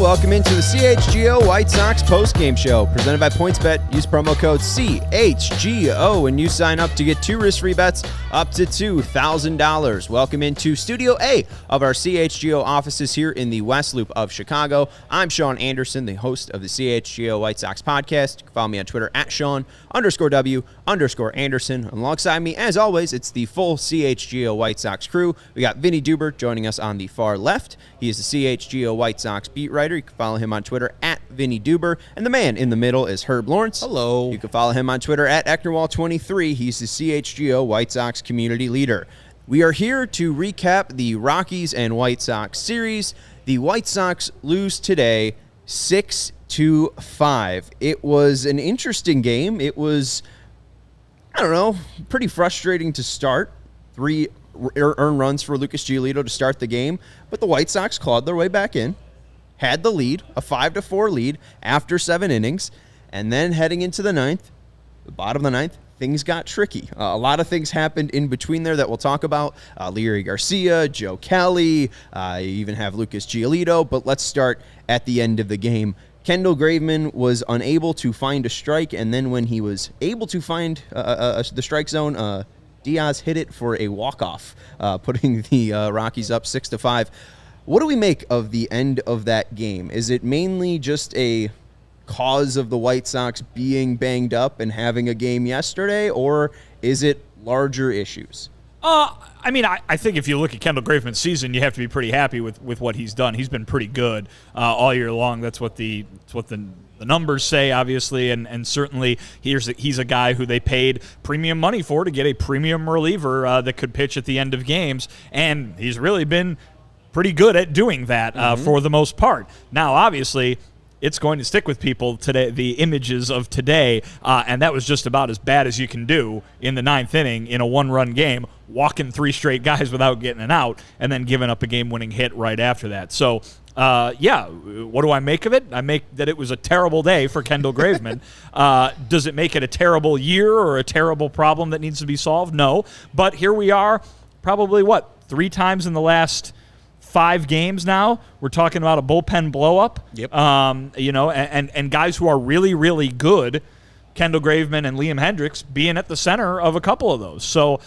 welcome into the CHGO White Sox postgame show presented by PointsBet. Use promo code CHGO when you sign up to get 2 risk-free bets up to $2,000. Welcome into Studio A of our CHGO offices here in the West Loop of Chicago. I'm Sean Anderson, the host of the CHGO White Sox podcast. You can follow me on Twitter at Sean_W_Anderson. Alongside me, as always, it's the full CHGO White Sox crew. We got Vinnie joining us on the far left. He is the CHGO White Sox beat writer. You can follow him on Twitter at Vinnie Duber. And the man in the middle is Herb Lawrence. Hello. You can follow him on Twitter at Ecknerwall23. He's the CHGO White Sox community leader. We are here to recap the Rockies and White Sox series. The White Sox lose today 6-5. It was an interesting game. It was, pretty frustrating to start. 3 earned runs for Lucas Giolito to start the game, but the White Sox clawed their way back in, had the lead, a 5-4 lead after 7 innings, and then heading into the ninth, the bottom of the ninth, things got tricky. A lot of things happened in between there that we'll talk about. Leury Garcia, Joe Kelly, you even have Lucas Giolito, but let's start at the end of the game. Kendall Graveman was unable to find a strike, and then when he was able to find the strike zone, Diaz hit it for a walk-off, putting the Rockies up 6-5. What do we make of the end of that game? Is it mainly just a cause of the White Sox being banged up and having a game yesterday, or is it larger issues? I think if you look at Kendall Graveman's season, you have to be pretty happy with what he's done. He's been pretty good all year long. That's what the numbers say, obviously, and certainly he's a guy who they paid premium money for to get a premium reliever that could pitch at the end of games, and he's really been pretty good at doing that for the most part. Now, obviously, it's going to stick with people today, the images of today, and that was just about as bad as you can do in the 9th inning in a 1-run game, walking 3 straight guys without getting an out, and then giving up a game-winning hit right after that. So, what do I make of it? I make that it was a terrible day for Kendall Graveman. Does it make it a terrible year or a terrible problem that needs to be solved? No. But here we are, probably, 3 times in the last 5 games now, we're talking about a bullpen blow-up. Yep. And guys who are really, really good, Kendall Graveman and Liam Hendriks, being at the center of a couple of those. So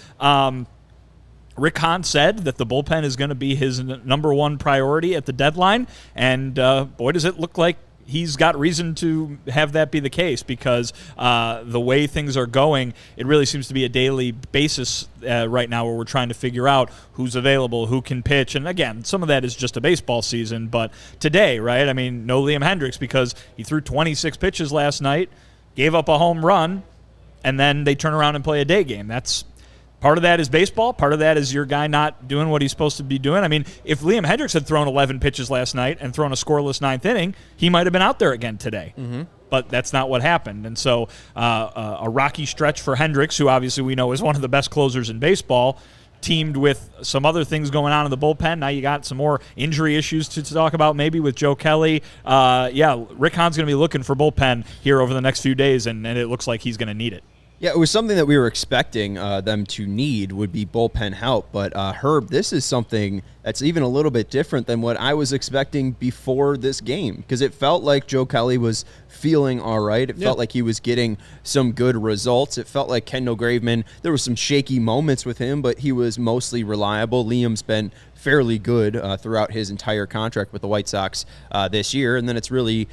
Rick Hahn said that the bullpen is going to be his number 1 priority at the deadline, and boy, does it look like he's got reason to have that be the case, because the way things are going, it really seems to be a daily basis right now where we're trying to figure out who's available, who can pitch. And again, some of that is just a baseball season, but today, right, no Liam Hendriks because he threw 26 pitches last night, gave up a home run, and then they turn around and play a day game. That's part of that is baseball. Part of that is your guy not doing what he's supposed to be doing. If Liam Hendriks had thrown 11 pitches last night and thrown a scoreless 9th inning, he might have been out there again today. Mm-hmm. But that's not what happened. And so a rocky stretch for Hendriks, who obviously we know is one of the best closers in baseball, teamed with some other things going on in the bullpen. Now you got some more injury issues to talk about maybe with Joe Kelly. Rick Hahn's going to be looking for bullpen here over the next few days, and it looks like he's going to need it. Yeah, it was something that we were expecting them to need would be bullpen help. But, Herb, this is something that's even a little bit different than what I was expecting before this game, because it felt like Joe Kelly was feeling all right. It felt like he was getting some good results. It felt like Kendall Graveman, there were some shaky moments with him, but he was mostly reliable. Liam's been fairly good throughout his entire contract with the White Sox this year. And then it's really,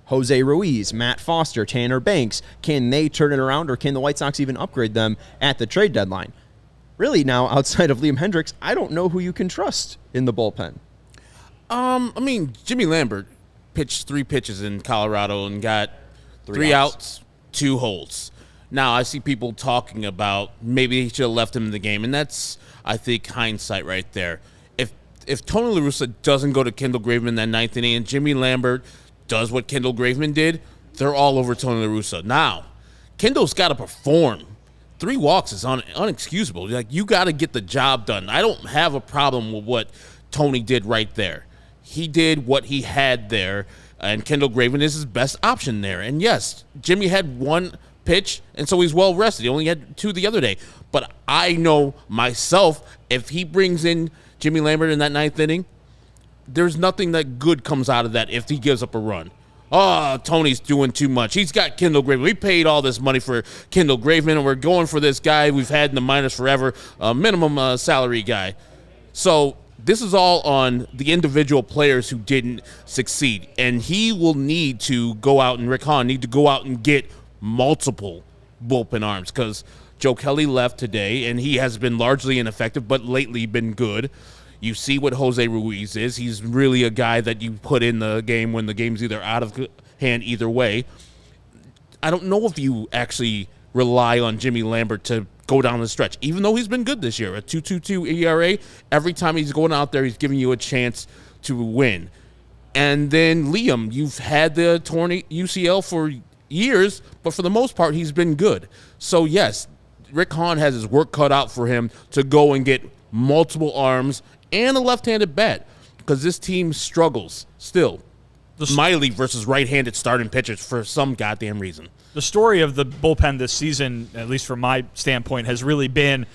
Jose Ruiz, Matt Foster, Tanner Banks. Can they turn it around, or can the White Sox even upgrade them at the trade deadline? Really now, outside of Liam Hendriks, I don't know who you can trust in the bullpen. Jimmy Lambert pitched 3 pitches in Colorado and got 3 outs, 2 holds. Now, I see people talking about maybe he should have left him in the game, and that's, I think, hindsight right there. If Tony La Russa doesn't go to Kendall Graveman that 9th inning and Jimmy Lambert does what Kendall Graveman did, they're all over Tony La Russa. Now, Kendall's got to perform. 3 walks is unexcusable. You got to get the job done. I don't have a problem with what Tony did right there. He did what he had there, and Kendall Graveman is his best option there. And yes, Jimmy had 1 pitch, and so he's well rested. He only had 2 the other day. But I know myself, if he brings in Jimmy Lambert in that 9th inning, there's nothing that good comes out of that if he gives up a run. Oh, Tony's doing too much. He's got Kendall Graveman. We paid all this money for Kendall Graveman, and we're going for this guy we've had in the minors forever, a minimum salary guy. So this is all on the individual players who didn't succeed, and he will need to go out, and Rick Hahn need to go out and get multiple bullpen arms, because Joe Kelly left today, and he has been largely ineffective, but lately been good. You see what Jose Ruiz is. He's really a guy that you put in the game when the game's either out of hand either way. I don't know if you actually rely on Jimmy Lambert to go down the stretch, even though he's been good this year. A 2.22 ERA, every time he's going out there, he's giving you a chance to win. And then Liam, you've had the torn UCL for years, but for the most part, he's been good. So, yes, Rick Hahn has his work cut out for him to go and get multiple arms and a left-handed bat, because this team struggles still mightily versus right-handed starting pitchers for some goddamn reason. The story of the bullpen this season, at least from my standpoint, has really been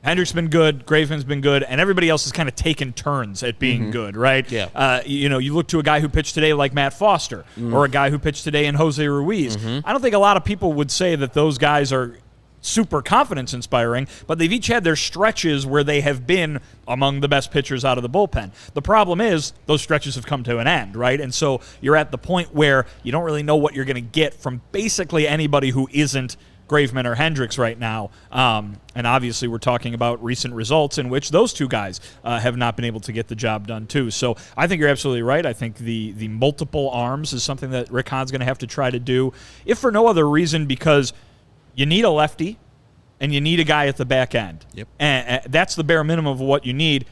Hendricks been good, Graveman's been good, and everybody else has kind of taken turns at being good, right? Yeah. You look to a guy who pitched today like Matt Foster, or a guy who pitched today in Jose Ruiz. I don't think a lot of people would say that those guys are super confidence-inspiring, but they've each had their stretches where they have been among the best pitchers out of the bullpen. The problem is those stretches have come to an end, right? And so you're at the point where you don't really know what you're going to get from basically anybody who isn't Graveman or Hendricks right now. And obviously we're talking about recent results in which those two guys have not been able to get the job done too. So I think you're absolutely right. I think the multiple arms is something that Rick Hahn's going to have to try to do, if for no other reason because you need a lefty, and you need a guy at the back end. Yep. And that's the bare minimum of what you need.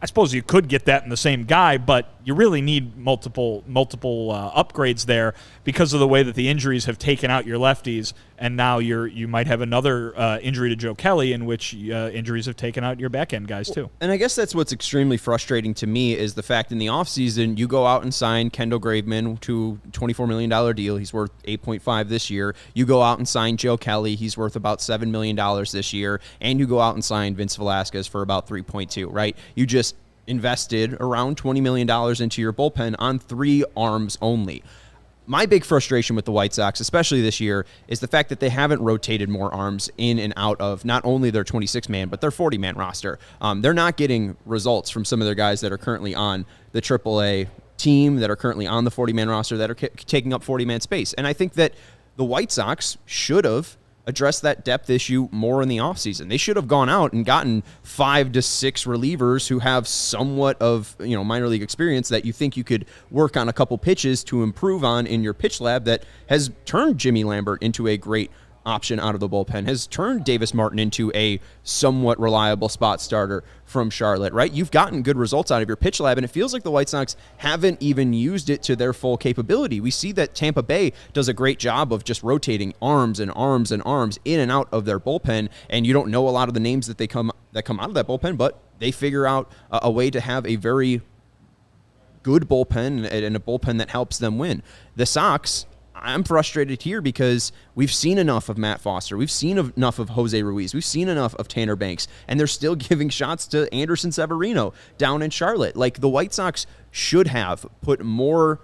I suppose you could get that in the same guy, but you really need multiple upgrades there because of the way that the injuries have taken out your lefties, and now you might have another injury to Joe Kelly in which injuries have taken out your back end guys too. And I guess that's what's extremely frustrating to me is the fact in the offseason you go out and sign Kendall Graveman to a $24 million deal. He's worth $8.5 this year. You go out and sign Joe Kelly. He's worth about $7 million this year. And you go out and sign Vince Velasquez for about $3.2, right? You just invested around $20 million into your bullpen on 3 arms only. My big frustration with the White Sox, especially this year, is the fact that they haven't rotated more arms in and out of not only their 26-man, but their 40-man roster. They're not getting results from some of their guys that are currently on the AAA team, that are currently on the 40-man roster, that are taking up 40-man space. And I think that the White Sox should have address that depth issue more in the offseason. They should have gone out and gotten 5 to 6 relievers who have somewhat of minor league experience that you think you could work on a couple pitches to improve on in your pitch lab that has turned Jimmy Lambert into a great option out of the bullpen, has turned Davis Martin into a somewhat reliable spot starter from Charlotte, right? You've gotten good results out of your pitch lab, and it feels like the White Sox haven't even used it to their full capability. We see that Tampa Bay does a great job of just rotating arms and arms and arms in and out of their bullpen, and you don't know a lot of the names that come out of that bullpen, but they figure out a way to have a very good bullpen and a bullpen that helps them win. The Sox, I'm frustrated here because we've seen enough of Matt Foster. We've seen enough of Jose Ruiz. We've seen enough of Tanner Banks, and they're still giving shots to Anderson Severino down in Charlotte. Like, the White Sox should have put more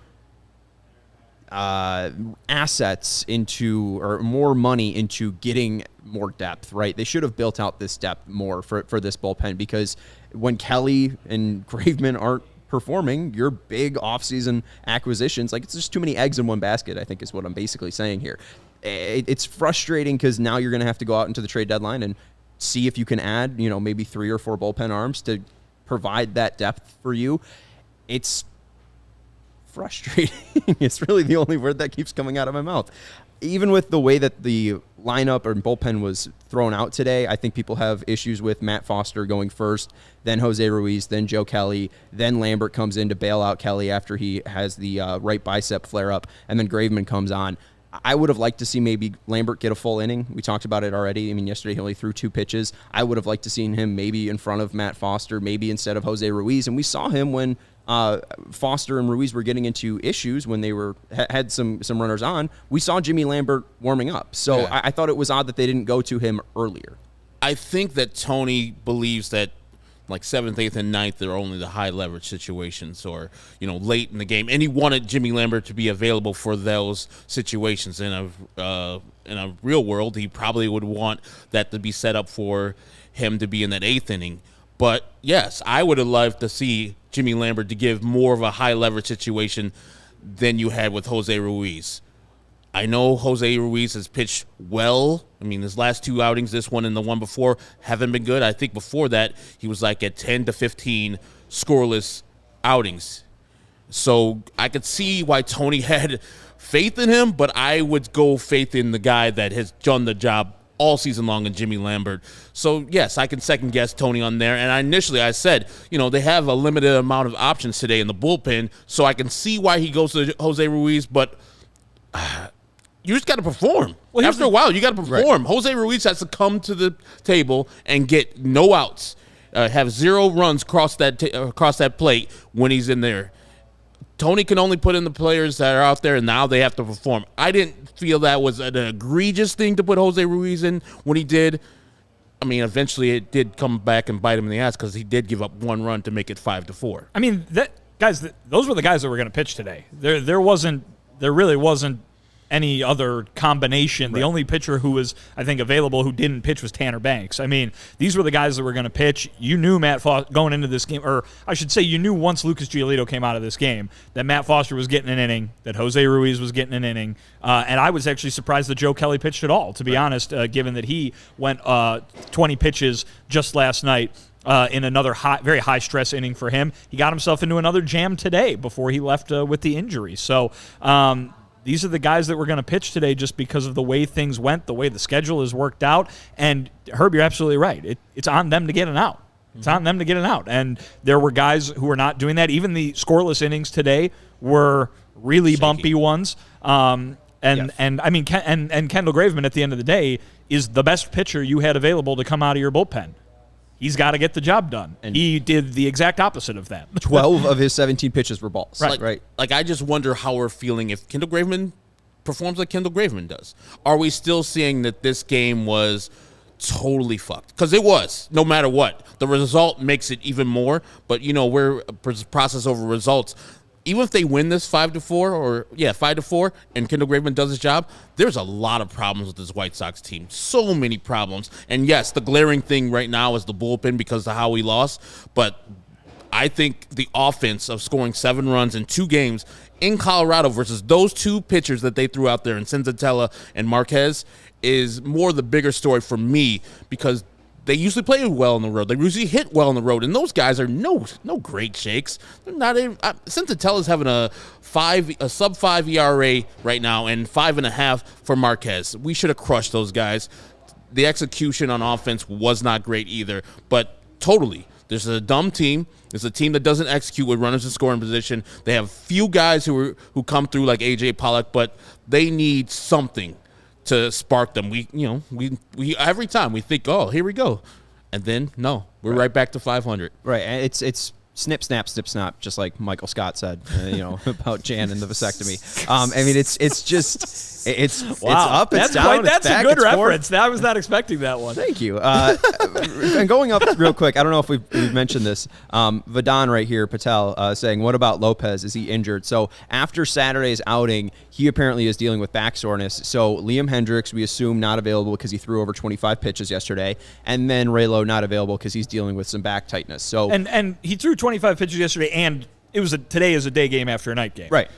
assets into, or more money into getting more depth, right? They should have built out this depth more for this bullpen, because when Kelly and Graveman aren't performing, your big offseason acquisitions, like, it's just too many eggs in one basket, I think is what I'm basically saying here. It's frustrating because now you're going to have to go out into the trade deadline and see if you can add, maybe 3 or 4 bullpen arms to provide that depth for you. It's frustrating. It's really the only word that keeps coming out of my mouth. Even with the way that the lineup or bullpen was thrown out today, I think people have issues with Matt Foster going first, then Jose Ruiz, then Joe Kelly, then Lambert comes in to bail out Kelly after he has the right bicep flare-up, and then Graveman comes on. I would have liked to see maybe Lambert get a full inning. We talked about it already. I mean, yesterday he only threw 2 pitches. I would have liked to seen him maybe in front of Matt Foster, maybe instead of Jose Ruiz, and we saw him when Foster and Ruiz were getting into issues when they had some runners on. We saw Jimmy Lambert warming up. So yeah. I thought it was odd that they didn't go to him earlier. I think that Tony believes that like 7th, 8th, and 9th, they're only the high leverage situations or, late in the game. And he wanted Jimmy Lambert to be available for those situations. In a real world, he probably would want that to be set up for him to be in that 8th inning. But, yes, I would have loved to see Jimmy Lambert to give more of a high leverage situation than you had with Jose Ruiz. I know Jose Ruiz has pitched well. I mean, his last 2 outings, this one and the one before, haven't been good. I think before that, he was like at 10 to 15 scoreless outings. So I could see why Tony had faith in him, but I would go faith in the guy that has done the job all season long in Jimmy Lambert. So, yes, I can second-guess Tony on there. And initially I said, they have a limited amount of options today in the bullpen, so I can see why he goes to Jose Ruiz, but you just got to perform. Well, after a while, you got to perform. Right. Jose Ruiz has to come to the table and get no outs, have 0 runs across that plate when he's in there. Tony can only put in the players that are out there, and now they have to perform. I didn't feel that was an egregious thing to put Jose Ruiz in when he did. I mean, eventually it did come back and bite him in the ass because he did give up 1 run to make it 5-4. I mean, those were the guys that were going to pitch today. There really wasn't any other combination. Right. The only pitcher who was, I think, available who didn't pitch was Tanner Banks. I mean, these were the guys that were going to pitch. You knew Matt Foster going into this game, or I should say you knew once Lucas Giolito came out of this game that Matt Foster was getting an inning, that Jose Ruiz was getting an inning, and I was actually surprised that Joe Kelly pitched at all, to be honest, given that he went 20 pitches just last night. In another very high-stress inning for him. He got himself into another jam today before he left with the injury. So these are the guys that were going to pitch today just because of the way things went, the way the schedule is worked out. And, Herb, you're absolutely right. It's on them to get an out. It's on them to get an out. And there were guys who were not doing that. Even the scoreless innings today were really bumpy ones. And I mean, Kendall Graveman at the end of the day is the best pitcher you had available to come out of your bullpen. He's got to get the job done. And he did the exact opposite of that. 12 of his 17 pitches were balls. Right. Like, I just wonder how we're feeling if Kendall Graveman performs like Kendall Graveman does. Are we still seeing that this game was totally fucked? Because it was, no matter what. The result makes it even more. But, we're a process over results. Even if they win this 5-4, and Kendall Graveman does his job, there's a lot of problems with this White Sox team. So many problems. And yes, the glaring thing right now is the bullpen because of how we lost. But I think the offense of scoring 7 runs in 2 games in Colorado versus those 2 pitchers that they threw out there in Senzatella and Marquez is more the bigger story for me because they usually play well on the road. They usually hit well on the road, and those guys are no great shakes. They're not even. Senzatella's having a sub-5 ERA right now, and 5.5 for Marquez. We should have crushed those guys. The execution on offense was not great either, but totally. There's a dumb team. There's a team that doesn't execute with runners in scoring position. They have few guys who come through like A.J. Pollock, but they need something to spark them. We every time we think, oh, here we go, and then no, we're right back to 500. Right, and it's snip, snap, snip, snap, just like Michael Scott said, about Jan and the vasectomy. I mean, it's just it's up, it's down, that's back, a good reference. I was not expecting that one. Thank you. And going up real quick, I don't know if we've mentioned this. Vadan right here, Patel, saying, what about Lopez? Is he injured? So after Saturday's outing, he apparently is dealing with back soreness. So Liam Hendricks, we assume, not available because he threw over 25 pitches yesterday. And then Raylo not available because he's dealing with some back tightness. So And he threw 25 pitches yesterday, and today is a day game after a night game. Right.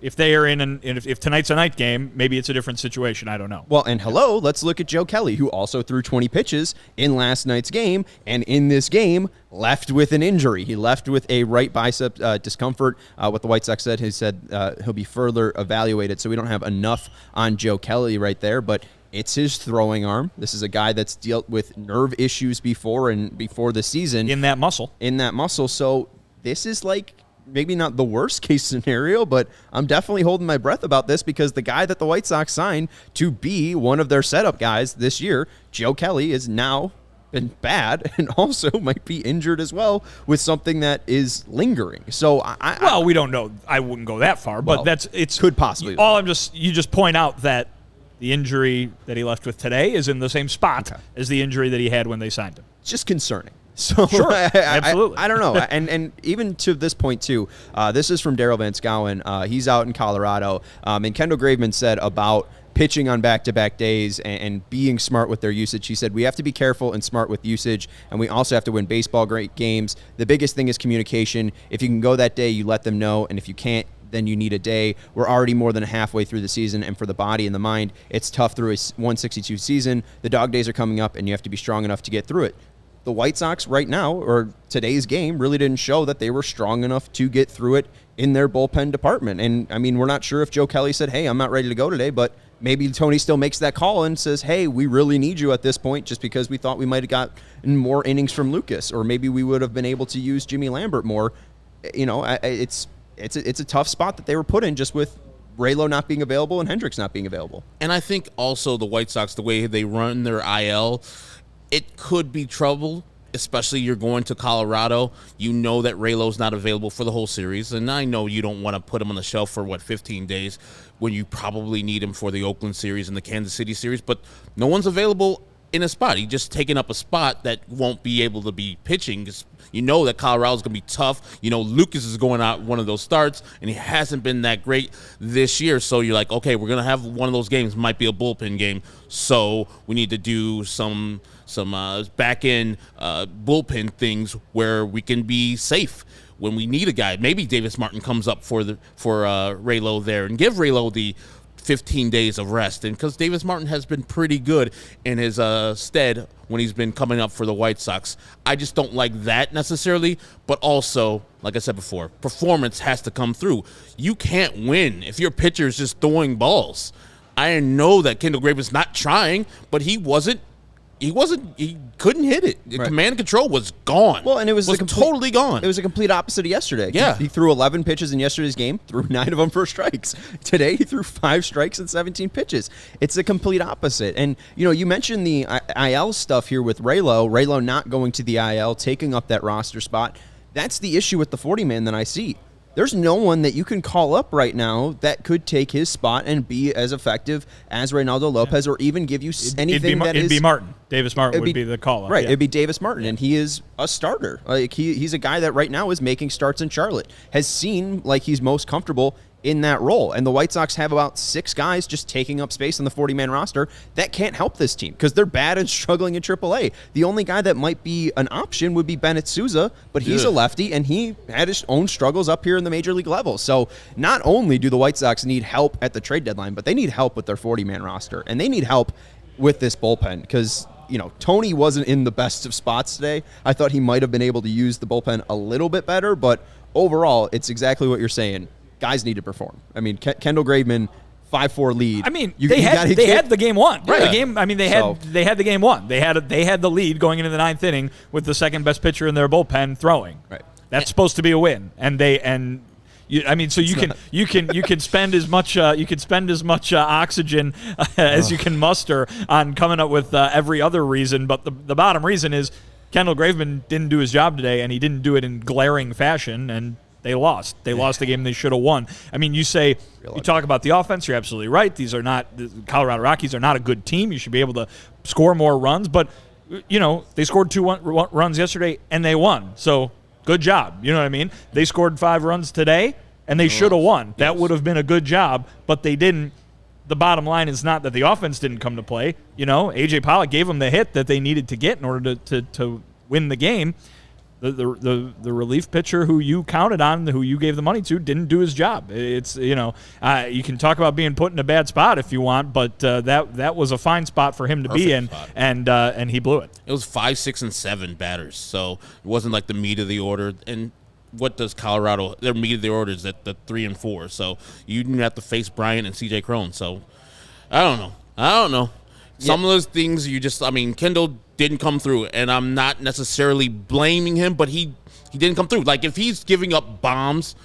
If they are if tonight's a night game, maybe it's a different situation. I don't know. Well, and let's look at Joe Kelly, who also threw 20 pitches in last night's game, and in this game left with an injury. He left with a right bicep discomfort. What the White Sox said, he said he'll be further evaluated. So we don't have enough on Joe Kelly right there, but it's his throwing arm. This is a guy that's dealt with nerve issues before the season. In that muscle. So this is like maybe not the worst case scenario, but I'm definitely holding my breath about this because the guy that the White Sox signed to be one of their setup guys this year, Joe Kelly, is now been bad and also might be injured as well with something that is lingering. So we don't know. I wouldn't go that far, but could possibly. You just point out that the injury that he left with today is in the same spot as the injury that he had when they signed him. It's just concerning. So Sure, absolutely. I don't know. And even to this point, too, this is from Daryl Van Schouwen. He's out in Colorado. And Kendall Graveman said about pitching on back-to-back days and being smart with their usage. He said, we have to be careful and smart with usage, and we also have to win baseball great games. The biggest thing is communication. If you can go that day, you let them know, and if you can't, then you need a day. We're already more than halfway through the season, and for the body and the mind, it's tough through a 162 season. The dog days are coming up, and you have to be strong enough to get through it. The White Sox right now, or today's game, really didn't show that they were strong enough to get through it in their bullpen department. And, I mean, we're not sure if Joe Kelly said, hey, I'm not ready to go today, but maybe Tony still makes that call and says, hey, we really need you at this point just because we thought we might have gotten more innings from Lucas, or maybe we would have been able to use Jimmy Lambert more. You know, it's a tough spot that they were put in just with Raylo not being available and Hendricks not being available. And I think also the White Sox, the way they run their IL, it could be trouble, especially you're going to Colorado. You know that Raylo's not available for the whole series, and I know you don't want to put him on the shelf for, 15 days when you probably need him for the Oakland series and the Kansas City series, but no one's available in a spot. He's just taking up a spot that won't be able to be pitching. You know that Colorado's going to be tough. You know Lucas is going out one of those starts, and he hasn't been that great this year. So you're like, okay, we're going to have one of those games. Might be a bullpen game. So we need to do some back-end bullpen things where we can be safe when we need a guy. Maybe Davis Martin comes up for Raylo there and give Raylo the 15 days of rest, and because Davis Martin has been pretty good in his stead when he's been coming up for the White Sox. I just don't like that necessarily, but also, like I said before, performance has to come through. You can't win if your pitcher is just throwing balls. I know that Kendall Graveman's not trying, but he couldn't hit it. Right. Command and control was gone. Well, and it was totally gone. It was a complete opposite of yesterday. Yeah. He threw 11 pitches in yesterday's game, threw 9 of them for strikes. Today, he threw 5 strikes and 17 pitches. It's a complete opposite. And, you mentioned the IL stuff here with Raylo not going to the IL, taking up that roster spot. That's the issue with the 40-man that I see. There's no one that you can call up right now that could take his spot and be as effective as Reynaldo Lopez, or even give you anything it'd be Martin. Davis Martin would be the call-up. Right, yeah. It'd be Davis Martin, and he is a starter. Like he's a guy that right now is making starts in Charlotte, has seen like he's most comfortable in that role. And the White Sox have about 6 guys just taking up space on the 40-man roster that can't help this team because they're bad and struggling in AAA. The only guy that might be an option would be Bennett Sousa, but he's a lefty, and he had his own struggles up here in the major league level. So not only do the White Sox need help at the trade deadline, but they need help with their 40-man roster, and they need help with this bullpen because Tony wasn't in the best of spots today. I thought he might have been able to use the bullpen a little bit better, but overall, it's exactly what you're saying. Guys need to perform. I mean, Kendall Graveman, 5-4 lead. I mean, they had the game won. Right. The game. I mean, they had the game won. They had the lead going into the 9th inning with the second best pitcher in their bullpen throwing. Right. That's supposed to be a win. You can spend as much oxygen as you can muster on coming up with every other reason, but the bottom reason is Kendall Graveman didn't do his job today, and he didn't do it in glaring fashion, and they lost. They lost the game they should have won. I mean, you talk about the offense, you're absolutely right. The Colorado Rockies are not a good team. You should be able to score more runs, but they scored 2 runs yesterday and they won. So good job. You know what I mean? They scored 5 runs today and they should have won. That would have been a good job, but they didn't. The bottom line is not that the offense didn't come to play. A.J. Pollock gave them the hit that they needed to get in order to win the game. The relief pitcher who you counted on, who you gave the money to, didn't do his job. It's you can talk about being put in a bad spot if you want, but that was a fine spot for him to be in, and he blew it. It was 5, 6, and 7 batters, so it wasn't like the meat of the order. And what does Colorado? Their meat of the order is at the 3 and 4, so you didn't have to face Bryant and C.J. Cron. So I don't know. Some of those things Kendall didn't come through, and I'm not necessarily blaming him, but he didn't come through. Like, if he's giving up bombs,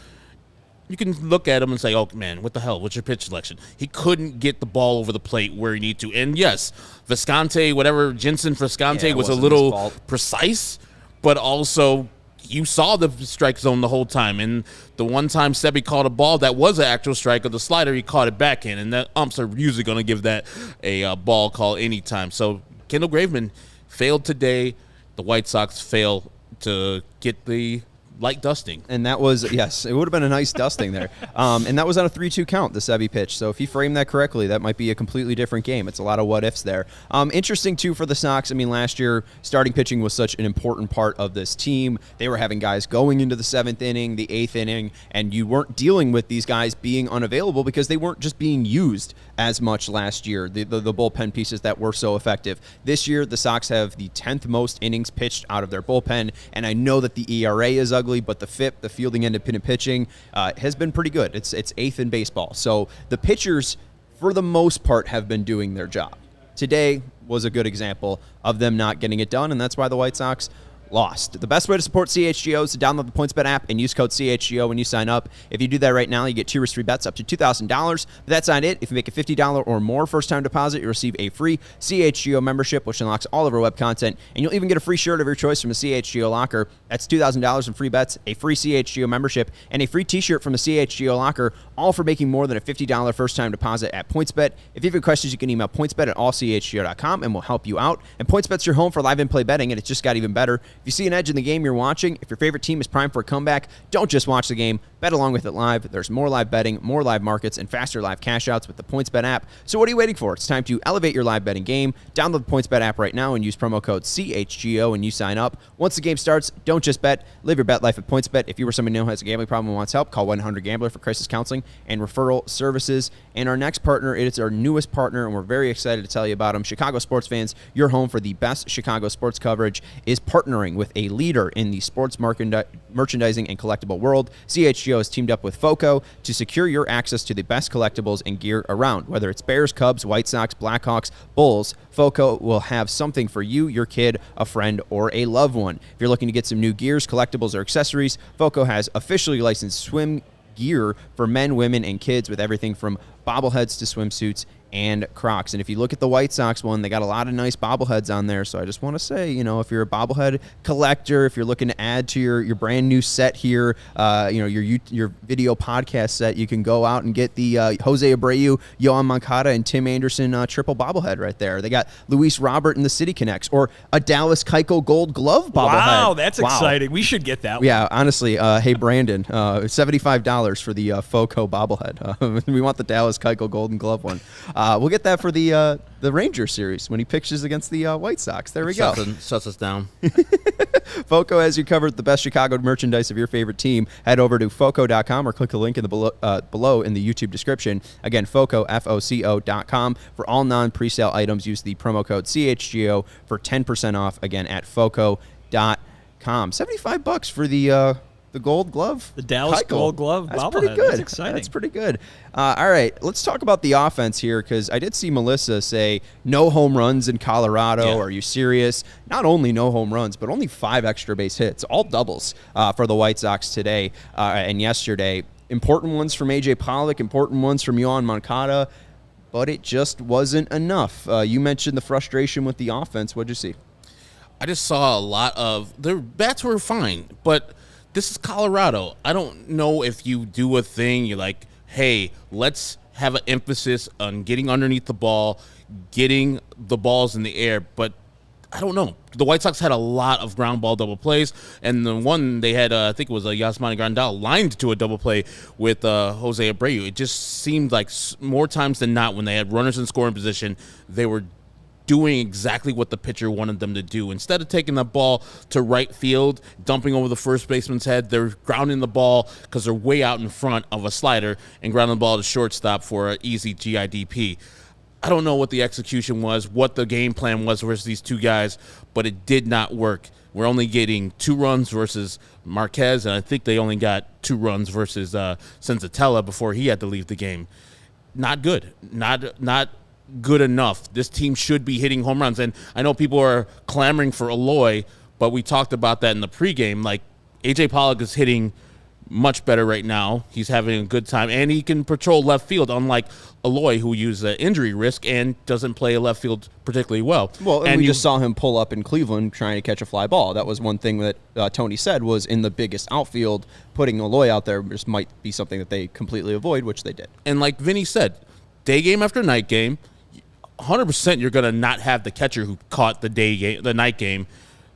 you can look at him and say, oh, man, what the hell? What's your pitch selection? He couldn't get the ball over the plate where he needed to. And, yes, Jensen Visconti was a little precise, but also you saw the strike zone the whole time. And the one time Sebi caught a ball that was an actual strike of the slider, he caught it back in. And the umps are usually going to give that a ball call anytime. So Kendall Graveman failed today. the White Sox fail to get the light dusting. And that was, yes, it would have been a nice dusting there. And that was on a 3-2 count, the Sevy pitch. So if you frame that correctly, that might be a completely different game. It's a lot of what-ifs there. Interesting, too, for the Sox. I mean, last year, starting pitching was such an important part of this team. They were having guys going into the 7th inning, the 8th inning, and you weren't dealing with these guys being unavailable because they weren't just being used as much last year, the bullpen pieces that were so effective. This year, the Sox have the 10th most innings pitched out of their bullpen, and I know that the ERA is ugly, but the FIP, the fielding independent pitching, has been pretty good. It's 8th in baseball. So the pitchers, for the most part, have been doing their job. Today was a good example of them not getting it done, and that's why the White Sox lost. The best way to support CHGO is to download the PointsBet app and use code CHGO when you sign up. If you do that right now, you get 2 risk-free bets up to $2,000. But that's not it. If you make a $50 or more first-time deposit, you receive a free CHGO membership, which unlocks all of our web content, and you'll even get a free shirt of your choice from the CHGO locker. That's $2,000 in free bets, a free CHGO membership, and a free t-shirt from the CHGO locker, all for making more than a $50 first-time deposit at PointsBet. If you have any questions, you can email pointsbet@allchgo.com, and we'll help you out. And PointsBet's your home for live in-play betting, and it's just got even better. If you see an edge in the game you're watching, if your favorite team is primed for a comeback, don't just watch the game, bet along with it live. There's more live betting, more live markets, and faster live cash outs with the PointsBet app. So what are you waiting for? It's time to elevate your live betting game. Download the PointsBet app right now and use promo code CHGO when you sign up. Once the game starts, don't just bet, live your bet life at PointsBet. If you or someone you know has a gambling problem and wants help, call 1-800-GAMBLER for crisis counseling and referral services. And our next partner, it is our newest partner, and we're very excited to tell you about them. Chicago sports fans, your home for the best Chicago sports coverage, is partnering with a leader in the sports merchandising and collectible world. CHGO has teamed up with FOCO to secure your access to the best collectibles and gear around. Whether it's Bears, Cubs, White Sox, Blackhawks, Bulls, FOCO will have something for you, your kid, a friend, or a loved one. If you're looking to get some new gears, collectibles, or accessories, FOCO has officially licensed swim gear for men, women, and kids with everything from bobbleheads to swimsuits and Crocs. And if you look at the White Sox one, they got a lot of nice bobbleheads on there. So I just want to say, if you're a bobblehead collector, if you're looking to add to your brand new set here, your video podcast set, you can go out and get the Jose Abreu, Yohan Moncada, and Tim Anderson triple bobblehead right there. They got Luis Robert and the City Connects, or a Dallas Keuchel Gold Glove bobblehead. Wow, that's exciting. We should get that one. Yeah, honestly, hey, Brandon, $75 for the FOCO bobblehead. We want the Dallas Keuchel Golden Glove one. We'll get that for the Ranger series when he pitches against the White Sox. There we go. Shuts us down. FOCO has you covered, the best Chicago merchandise of your favorite team. Head over to FOCO.com or click the link in the below in the YouTube description. Again, FOCO, FOCO.com. For all non-presale items, use the promo code CHGO for 10% off. Again, at FOCO.com. $75 for the Gold Glove. The Dallas Keuchel. Gold Glove That's bobblehead. pretty good. That's exciting. That's pretty good. All right, let's talk about the offense here, because I did see Melissa say no home runs in Colorado. Yeah. Are you serious? Not only no home runs, but only 5 extra base hits, all doubles for the White Sox today and yesterday. Important ones from A.J. Pollock, important ones from Yohan Moncada, but it just wasn't enough. You mentioned the frustration with the offense. What'd you see? I just saw a lot of their bats were fine, but this is Colorado. I don't know if you do a thing, you're like, hey, let's have an emphasis on getting underneath the ball, getting the balls in the air, but I don't know. The White Sox had a lot of ground ball double plays, and the one they had, I think it was a Yasmani Grandal, lined to a double play with Jose Abreu. It just seemed like more times than not when they had runners in scoring position, they were doing exactly what the pitcher wanted them to do. Instead of taking the ball to right field, dumping over the first baseman's head, they're grounding the ball because they're way out in front of a slider and grounding the ball to shortstop for an easy GIDP. I don't know what the execution was, what the game plan was versus these two guys, but it did not work. We're only getting 2 runs versus Marquez, and I think they only got 2 runs versus Senzatella before he had to leave the game. Not good. Not good enough. This team should be hitting home runs. And I know people are clamoring for Eloy, but we talked about that in the pregame. Like, A.J. Pollock is hitting much better right now. He's having a good time, and he can patrol left field, unlike Eloy, who uses injury risk and doesn't play left field particularly well. Well, and we just saw him pull up in Cleveland trying to catch a fly ball. That was one thing that Tony said was in the biggest outfield, putting Eloy out there just might be something that they completely avoid, which they did. And like Vinnie said, day game after night game, 100% you're going to not have the catcher who caught the night game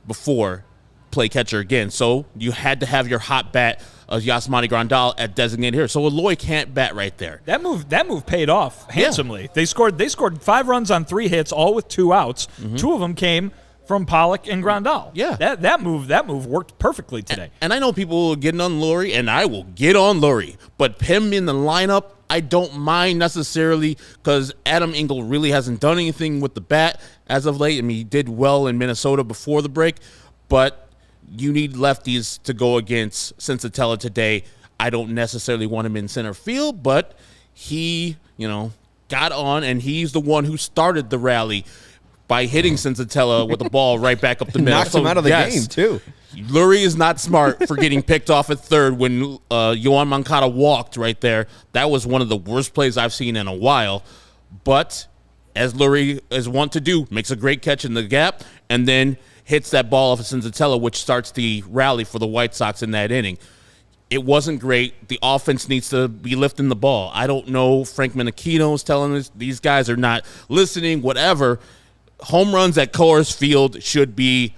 before play catcher again. So you had to have your hot bat, Yasmani Grandal, at designated hitter. So Eloy can't bat right there. That move paid off handsomely. Yeah. They scored 5 runs on 3 hits, all with 2 outs. 2 of them came from Pollock and Grandal. Yeah. That move worked perfectly today. And I know people are getting on Lurie, and I will get on Lurie. But him in the lineup, I don't mind necessarily, because Adam Engel really hasn't done anything with the bat as of late. I mean, he did well in Minnesota before the break, but you need lefties to go against Sensatella today. I don't necessarily want him in center field, but he, got on, and he's the one who started the rally by hitting Sensatella with the ball right back up the middle. Knocks him out of the game, too. Lurie is not smart for getting picked off at third when Yoan Moncada walked right there. That was one of the worst plays I've seen in a while. But as Lurie is wont to do, makes a great catch in the gap and then hits that ball off of Sensatella, which starts the rally for the White Sox in that inning. It wasn't great. The offense needs to be lifting the ball. I don't know. Frank Menachino is telling us these guys are not listening, whatever. Home runs at Coors Field should be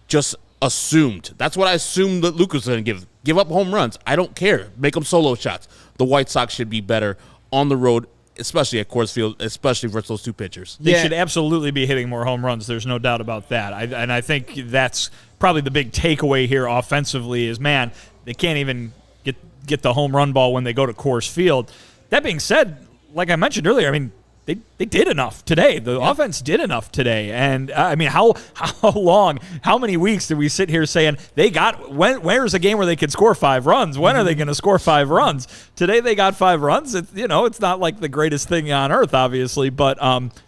just assumed. That's what I assumed that Luke was going to give up home runs. I don't care. Make them solo shots. The White Sox should be better on the road, especially at Coors Field, especially versus those 2 pitchers. They should absolutely be hitting more home runs. There's no doubt about that. And I think that's probably the big takeaway here offensively is, man, they can't even get the home run ball when they go to Coors Field. That being said, like I mentioned earlier, I mean, They did enough today. The offense did enough today. And, I mean, how many weeks did we sit here saying where's a game where they could score 5 runs? When are they going to score 5 runs? Today they got 5 runs. It's not like the greatest thing on earth, obviously, but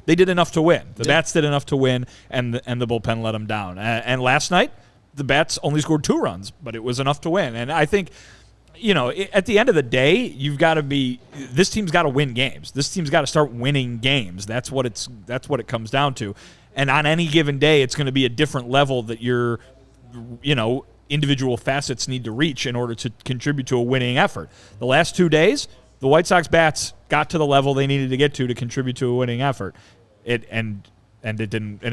they did enough to win. The bats did enough to win, and the bullpen let them down. And last night, the bats only scored 2 runs, but it was enough to win. And I think – at the end of the day, this team's got to win games. This team's got to start winning games. That's what it comes down to. And on any given day, it's going to be a different level that your, individual facets need to reach in order to contribute to a winning effort. The last 2 days, the White Sox bats got to the level they needed to get to contribute to a winning effort. It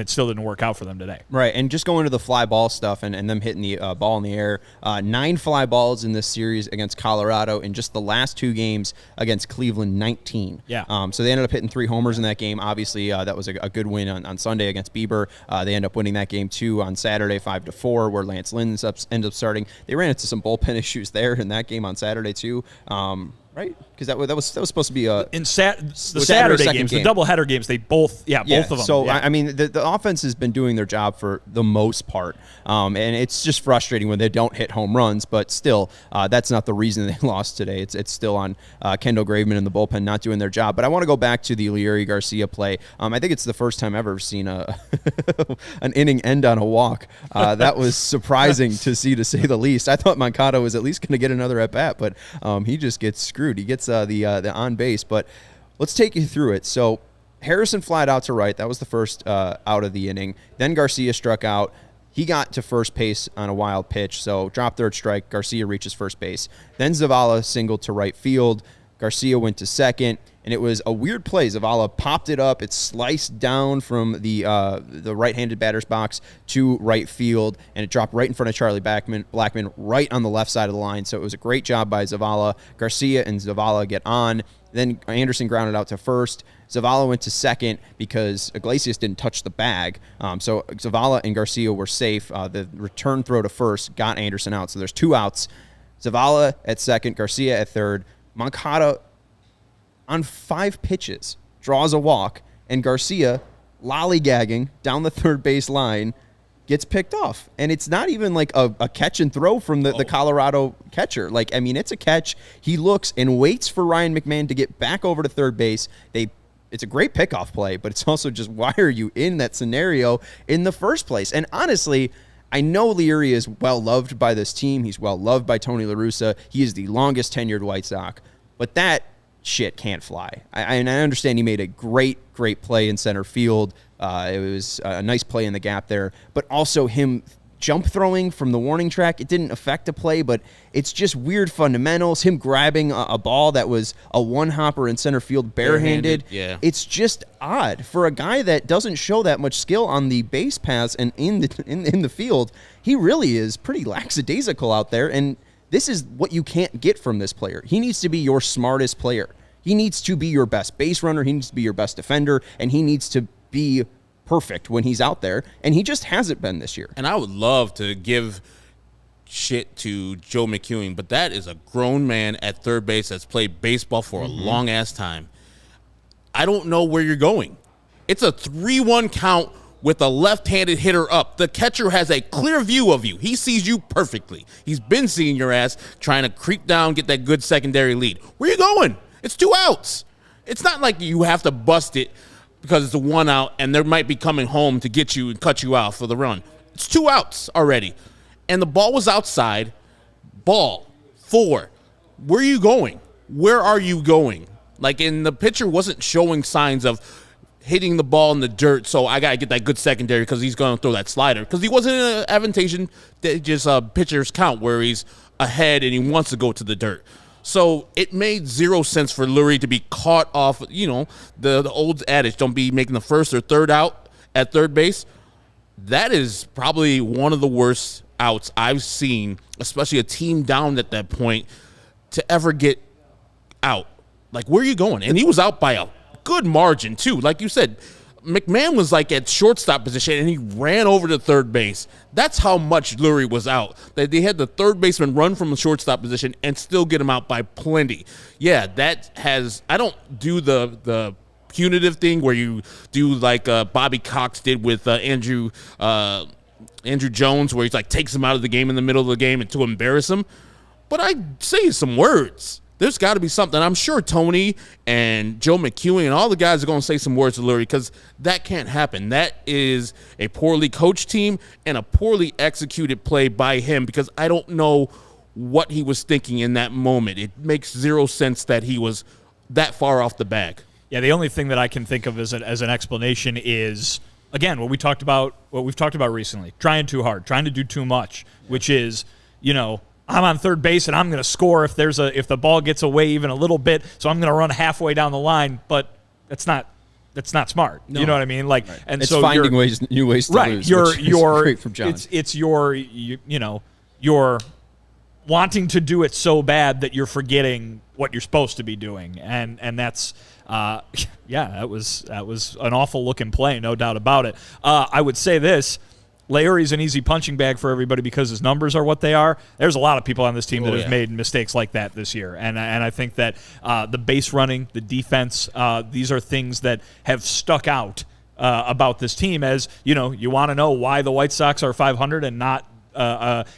still didn't work out for them today. Right, and just going to the fly ball stuff and them hitting the ball in the air, 9 fly balls in this series against Colorado. In just the last 2 games against Cleveland, 19. Yeah. So they ended up hitting 3 homers in that game. Obviously, that was a good win on Sunday against Bieber. They end up winning that game too on Saturday, 5-4, where Lance Lynn ends up starting. They ran into some bullpen issues there in that game on Saturday too. Right? Because that was supposed to be the Saturday games, the doubleheader games. They both of them. So I mean, the offense has been doing their job for the most part, and it's just frustrating when they don't hit home runs. But still, that's not the reason they lost today. It's still on Kendall Graveman and the bullpen not doing their job. But I want to go back to the Leury Garcia play. I think it's the first time I've ever seen an inning end on a walk. That was surprising to see the least. I thought Moncada was at least going to get another at bat, but he just gets screwed. He gets the on base, but let's take you through it. So Harrison flied out to right. That was the first out of the inning. Then Garcia struck out. He got to first base on a wild pitch, so drop third strike. Garcia reaches first base. Then Zavala singled to right field. Garcia went to second, and it was a weird play. Zavala popped it up. It sliced down from the right-handed batter's box to right field, and it dropped right in front of Charlie Blackmon right on the left side of the line. So it was a great job by Zavala. Garcia and Zavala get on. Then Anderson grounded out to first. Zavala went to second because Iglesias didn't touch the bag. So Zavala and Garcia were safe. The return throw to first got Anderson out. So there's 2 outs. Zavala at second, Garcia at third. Moncada on 5 pitches draws a walk, and Garcia, lollygagging down the third base line, gets picked off. And it's not even like a catch and throw from the Colorado catcher. Like, I mean, it's a catch. He looks and waits for Ryan McMahon to get back over to third base. It's a great pickoff play, but it's also just, why are you in that scenario in the first place? And honestly, I know Leury is well-loved by this team. He's well-loved by Tony La Russa. He is the longest-tenured White Sox. But that shit can't fly. I understand he made a great play in center field. It was a nice play in the gap there. But also him jump throwing from the warning track. It didn't affect the play, but it's just weird fundamentals. Him grabbing a ball that was a one-hopper in center field barehanded. Yeah. It's just odd for a guy that doesn't show that much skill on the base paths and in the field. He really is pretty lackadaisical out there, and this is what you can't get from this player. He needs to be your smartest player. He needs to be your best base runner. He needs to be your best defender, and he needs to be perfect when he's out there, and he just hasn't been this year. And I would love to give shit to Joe McEwing, but that is a grown man at third base that's played baseball for a long-ass time. I don't know where you're going. It's a 3-1 count with a left-handed hitter up. The catcher has a clear view of you. He sees you perfectly. He's been seeing your ass, trying to creep down, get that good secondary lead. Where you going? It's 2 outs. It's not like you have to bust it because it's a 1 out and they might be coming home to get you and cut you out for the run. It's 2 outs already. And the ball was outside. Ball. 4. Where are you going? Where are you going? And the pitcher wasn't showing signs of hitting the ball in the dirt, so I got to get that good secondary because he's going to throw that slider. Because he wasn't in an advantageous pitcher's count where he's ahead and he wants to go to the dirt. So it made 0 sense for Lurie to be caught off, the old adage, don't be making the first or third out at third base. That is probably one of the worst outs I've seen, especially a team down at that point, to ever get out. Where are you going? And he was out by a good margin, too. Like you said, McMahon was at shortstop position, and he ran over to third base. That's how much Lurie was out. They had the third baseman run from the shortstop position and still get him out by plenty. Yeah, I don't do the punitive thing where you do like Bobby Cox did with Andrew Jones, where he's takes him out of the game in the middle of the game and to embarrass him. But I say some words. There's got to be something. I'm sure Tony and Joe McEwing and all the guys are going to say some words to Lurie because that can't happen. That is a poorly coached team and a poorly executed play by him because I don't know what he was thinking in that moment. It makes 0 sense that he was that far off the bag. Yeah, the only thing that I can think of as an explanation is, again, what we've talked about recently, trying too hard, trying to do too much, which is, I'm on third base and I'm going to score if the ball gets away even a little bit. So I'm going to run halfway down the line, but that's not smart. No. You know what I mean? And it's so finding new ways to lose. You're great from John. It's you're wanting to do it so bad that you're forgetting what you're supposed to be doing, and that's that was an awful looking play, no doubt about it. I would say this. Lauri's an easy punching bag for everybody because his numbers are what they are. There's a lot of people on this team that have made mistakes like that this year. And I think that the base running, the defense, these are things that have stuck out about this team as, you want to know why the White Sox are 500 and not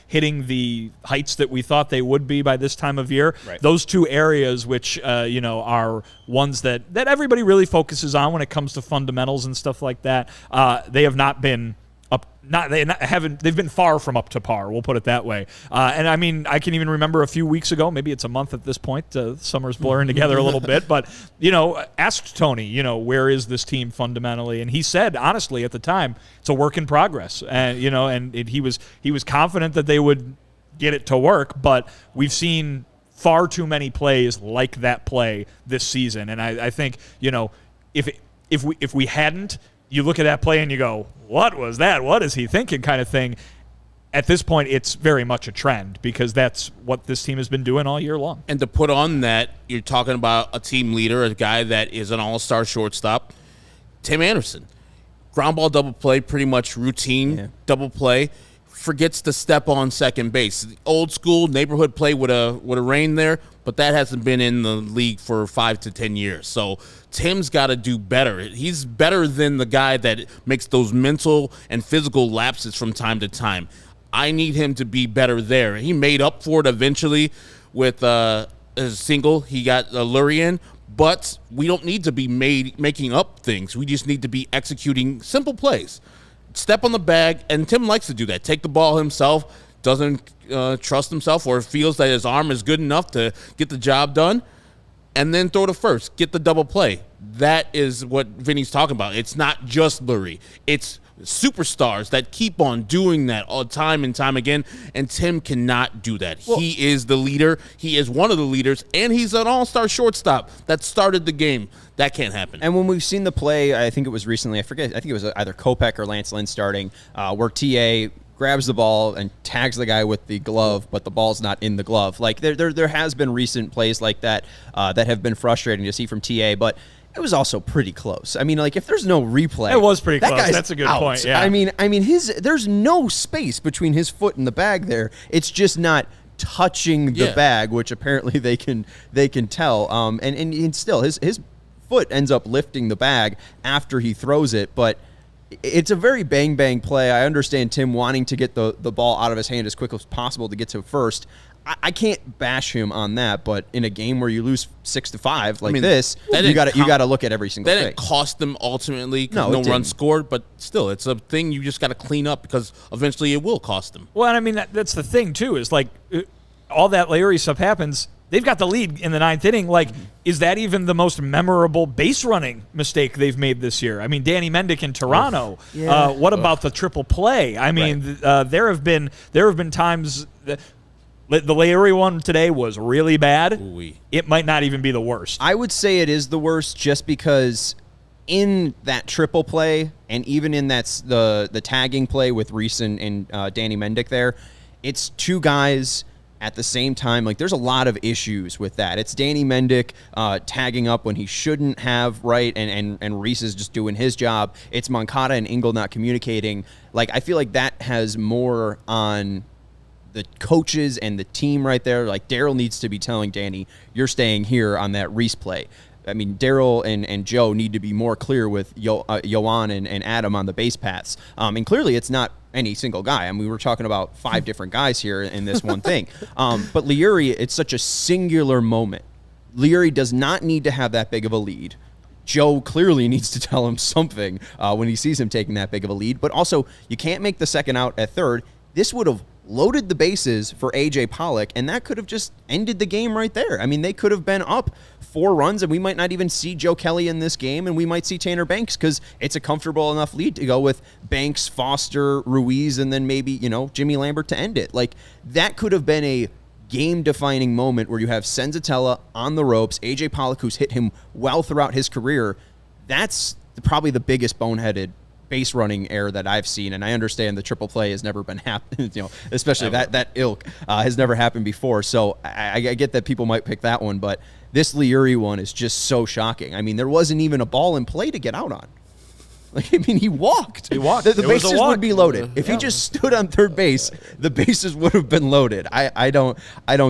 hitting the heights that we thought they would be by this time of year. Right. Those 2 areas which, are ones that everybody really focuses on when it comes to fundamentals and stuff like that, they have not been they've been far from up to par. We'll put it that way. And I mean, I can even remember a few weeks ago, maybe it's a month at this point. Summer's blurring together a little bit, but asked Tony, where is this team fundamentally? And he said, honestly, at the time, it's a work in progress. And he was confident that they would get it to work, but we've seen far too many plays like that play this season. And I think, if we hadn't, you look at that play and you go, what was that? What is he thinking kind of thing? At this point, it's very much a trend because that's what this team has been doing all year long. And to put on that, you're talking about a team leader, a guy that is an all-star shortstop, Tim Anderson. Ground ball double play, pretty much routine double play. Forgets to step on second base. Old school neighborhood play would have reigned there, but that hasn't been in the league for 5 to 10 years. So Tim's got to do better. He's better than the guy that makes those mental and physical lapses from time to time. I need him to be better there. He made up for it eventually with a single. He got Lurie in, but we don't need to be making up things. We just need to be executing simple plays. Step on the bag, and Tim likes to do that. Take the ball himself, doesn't trust himself or feels that his arm is good enough to get the job done, and then throw to first, get the double play. That is what Vinny's talking about. It's not just Lurie. It's superstars that keep on doing that all time and time again, and Tim cannot do that. Well, he is the leader. He is one of the leaders, and he's an all-star shortstop that started the game. That can't happen. And when we've seen the play, I think it was recently, I think it was either Kopech or Lance Lynn starting, where TA grabs the ball and tags the guy with the glove, but the ball's not in the glove. Like there has been recent plays like that that have been frustrating to see from TA, but it was also pretty close. I mean, like if there's no replay, it was pretty that close. Guy's That's a good out. point. Yeah. I mean, there's no space between his foot and the bag there. It's just not touching the bag, which apparently they can tell. And still his foot ends up lifting the bag after he throws it, but it's a very bang play. I understand Tim wanting to get the ball out of his hand as quick as possible to get to first. I can't bash him on that, but in a game where you lose 6-5 like this, you got to look at every single thing. That didn't cost them ultimately because no run scored, but still, it's a thing you just got to clean up because eventually it will cost them. Well, and I mean that's the thing too is like all that Larry stuff happens. They've got the lead in the ninth inning. Like, is that even the most memorable base running mistake they've made this year? I mean, Danny Mendick in Toronto. What about the triple play? I mean, there have been times that. The Larry one today was really bad. It might not even be the worst. I would say it is the worst just because in that triple play and even in the tagging play with Reese and Danny Mendick there, it's two guys at the same time. Like there's a lot of issues with that. It's Danny Mendick tagging up when he shouldn't have, right? And Reese is just doing his job. It's Moncada and Engel not communicating. Like I feel like that has more on the coaches and the team right there. Like Daryl needs to be telling Danny, you're staying here on that Reese play. I mean, Daryl and Joe need to be more clear with Yoan and Adam on the base paths. And clearly it's not any single guy. I mean, we were talking about 5 different guys here in this one thing. But Leary, it's such a singular moment. Leary does not need to have that big of a lead. Joe clearly needs to tell him something when he sees him taking that big of a lead. But also, you can't make the second out at third. This would have loaded the bases for A.J. Pollock, and that could have just ended the game right there. I mean, they could have been up 4 runs, and we might not even see Joe Kelly in this game, and we might see Tanner Banks because it's a comfortable enough lead to go with Banks, Foster, Ruiz, and then maybe, Jimmy Lambert to end it. Like, that could have been a game-defining moment where you have Senzatella on the ropes, A.J. Pollock, who's hit him well throughout his career. That's probably the biggest boneheaded base running error that I've seen, and I understand the triple play has never been happened, especially that ilk has never happened before. So I get that people might pick that one, but this Leary one is just so shocking. I mean, there wasn't even a ball in play to get out on. Like, I mean, he walked. The bases would be loaded. If he just stood on third base, the bases would have been loaded. I don't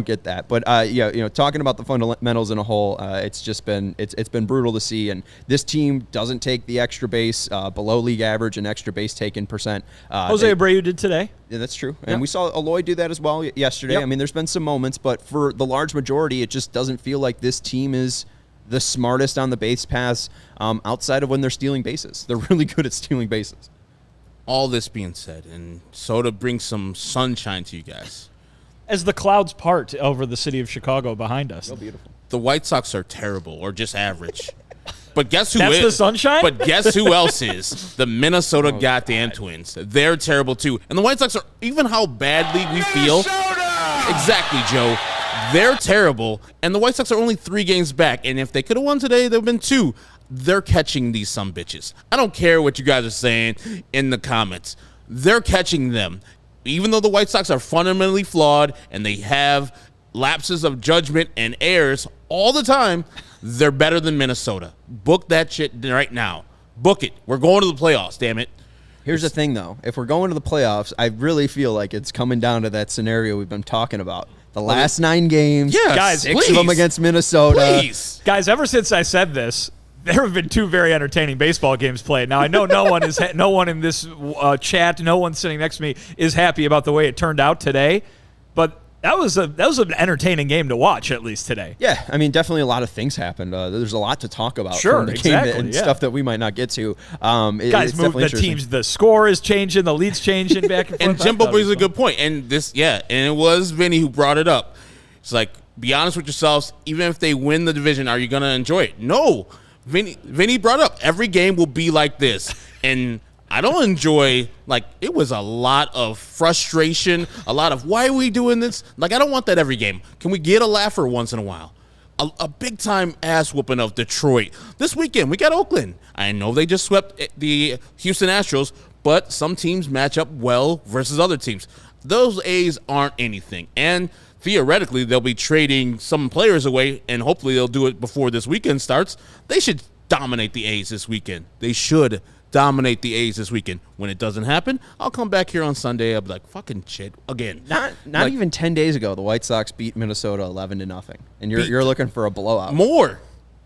get that. But talking about the fundamentals in a whole, it's been brutal to see. And this team doesn't take the extra base below league average and extra base taken percent. Jose Abreu did today. Yeah, that's true. And we saw Eloy do that as well yesterday. Yep. I mean, there's been some moments, but for the large majority, it just doesn't feel like this team is the smartest on the base paths outside of when they're stealing bases. They're really good at stealing bases. All this being said, and so to bring some sunshine to you guys. As the clouds part over the city of Chicago behind us. So beautiful. The White Sox are terrible or just average. But guess who That's is? the sunshine? But guess who else is? The Minnesota goddamn Twins. They're terrible too. And the White Sox are, even how badly we feel. Exactly, Joe. They're terrible, and the White Sox are only 3 games back, and if they could have won today, there would have been 2. They're catching these sumbitches. I don't care what you guys are saying in the comments. They're catching them. Even though the White Sox are fundamentally flawed and they have lapses of judgment and errors all the time, they're better than Minnesota. Book that shit right now. Book it. We're going to the playoffs, damn it. Here's the thing, though. If we're going to the playoffs, I really feel like it's coming down to that scenario we've been talking about. The last 9 games, guys, 6 of them against Minnesota. Please. Guys, ever since I said this, there have been 2 very entertaining baseball games played. Now, I know no one in this chat, no one sitting next to me is happy about the way it turned out today, but that was an entertaining game to watch, at least today. Yeah, I mean, definitely a lot of things happened. There's a lot to talk about from the game and stuff that we might not get to. Guys, the teams, the score is changing, the lead's changing back and forth. And Jimbo brings a good point. And it was Vinnie who brought it up. It's like, be honest with yourselves. Even if they win the division, are you going to enjoy it? No. Vinnie brought up every game will be like this. And I don't enjoy, like, it was a lot of frustration, a lot of, why are we doing this? Like, I don't want that every game. Can we get a laugher once in a while? A big-time ass-whooping of Detroit. This weekend, we got Oakland. I know they just swept the Houston Astros, but some teams match up well versus other teams. Those A's aren't anything. And theoretically, they'll be trading some players away, and hopefully they'll do it before this weekend starts. They should dominate the A's this weekend. They should dominate the A's this weekend. When it doesn't happen, I'll come back here on Sunday. I'll be like, fucking shit again. Not like, even 10 days ago, the White Sox beat Minnesota 11-0, and you're looking for a blowout. More.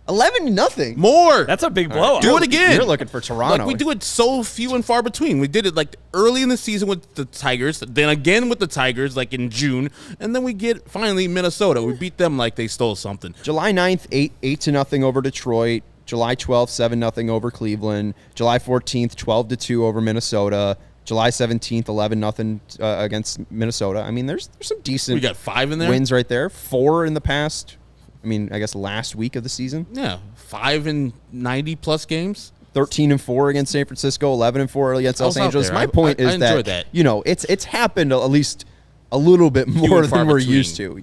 11-0. More. That's a big blowout. Do it again. You're looking for Toronto. Like, we do it so few and far between. We did it like early in the season with the Tigers, then again with the Tigers like in June, and then we get finally Minnesota. We beat them like they stole something. July 9th, 8-0 over Detroit. July 12th, 7-0 over Cleveland. July 14th, 12-2 over Minnesota. July 17th, 11-0 against Minnesota. I mean, there's some decent We got 5 in there. wins right there. 4 in the past, I mean, I guess last week of the season. Yeah, 5 in 90-plus games. 13-4 against San Francisco, 11-4 against Los Angeles. My point is that, you know, it's happened at least a little bit more than we're used to.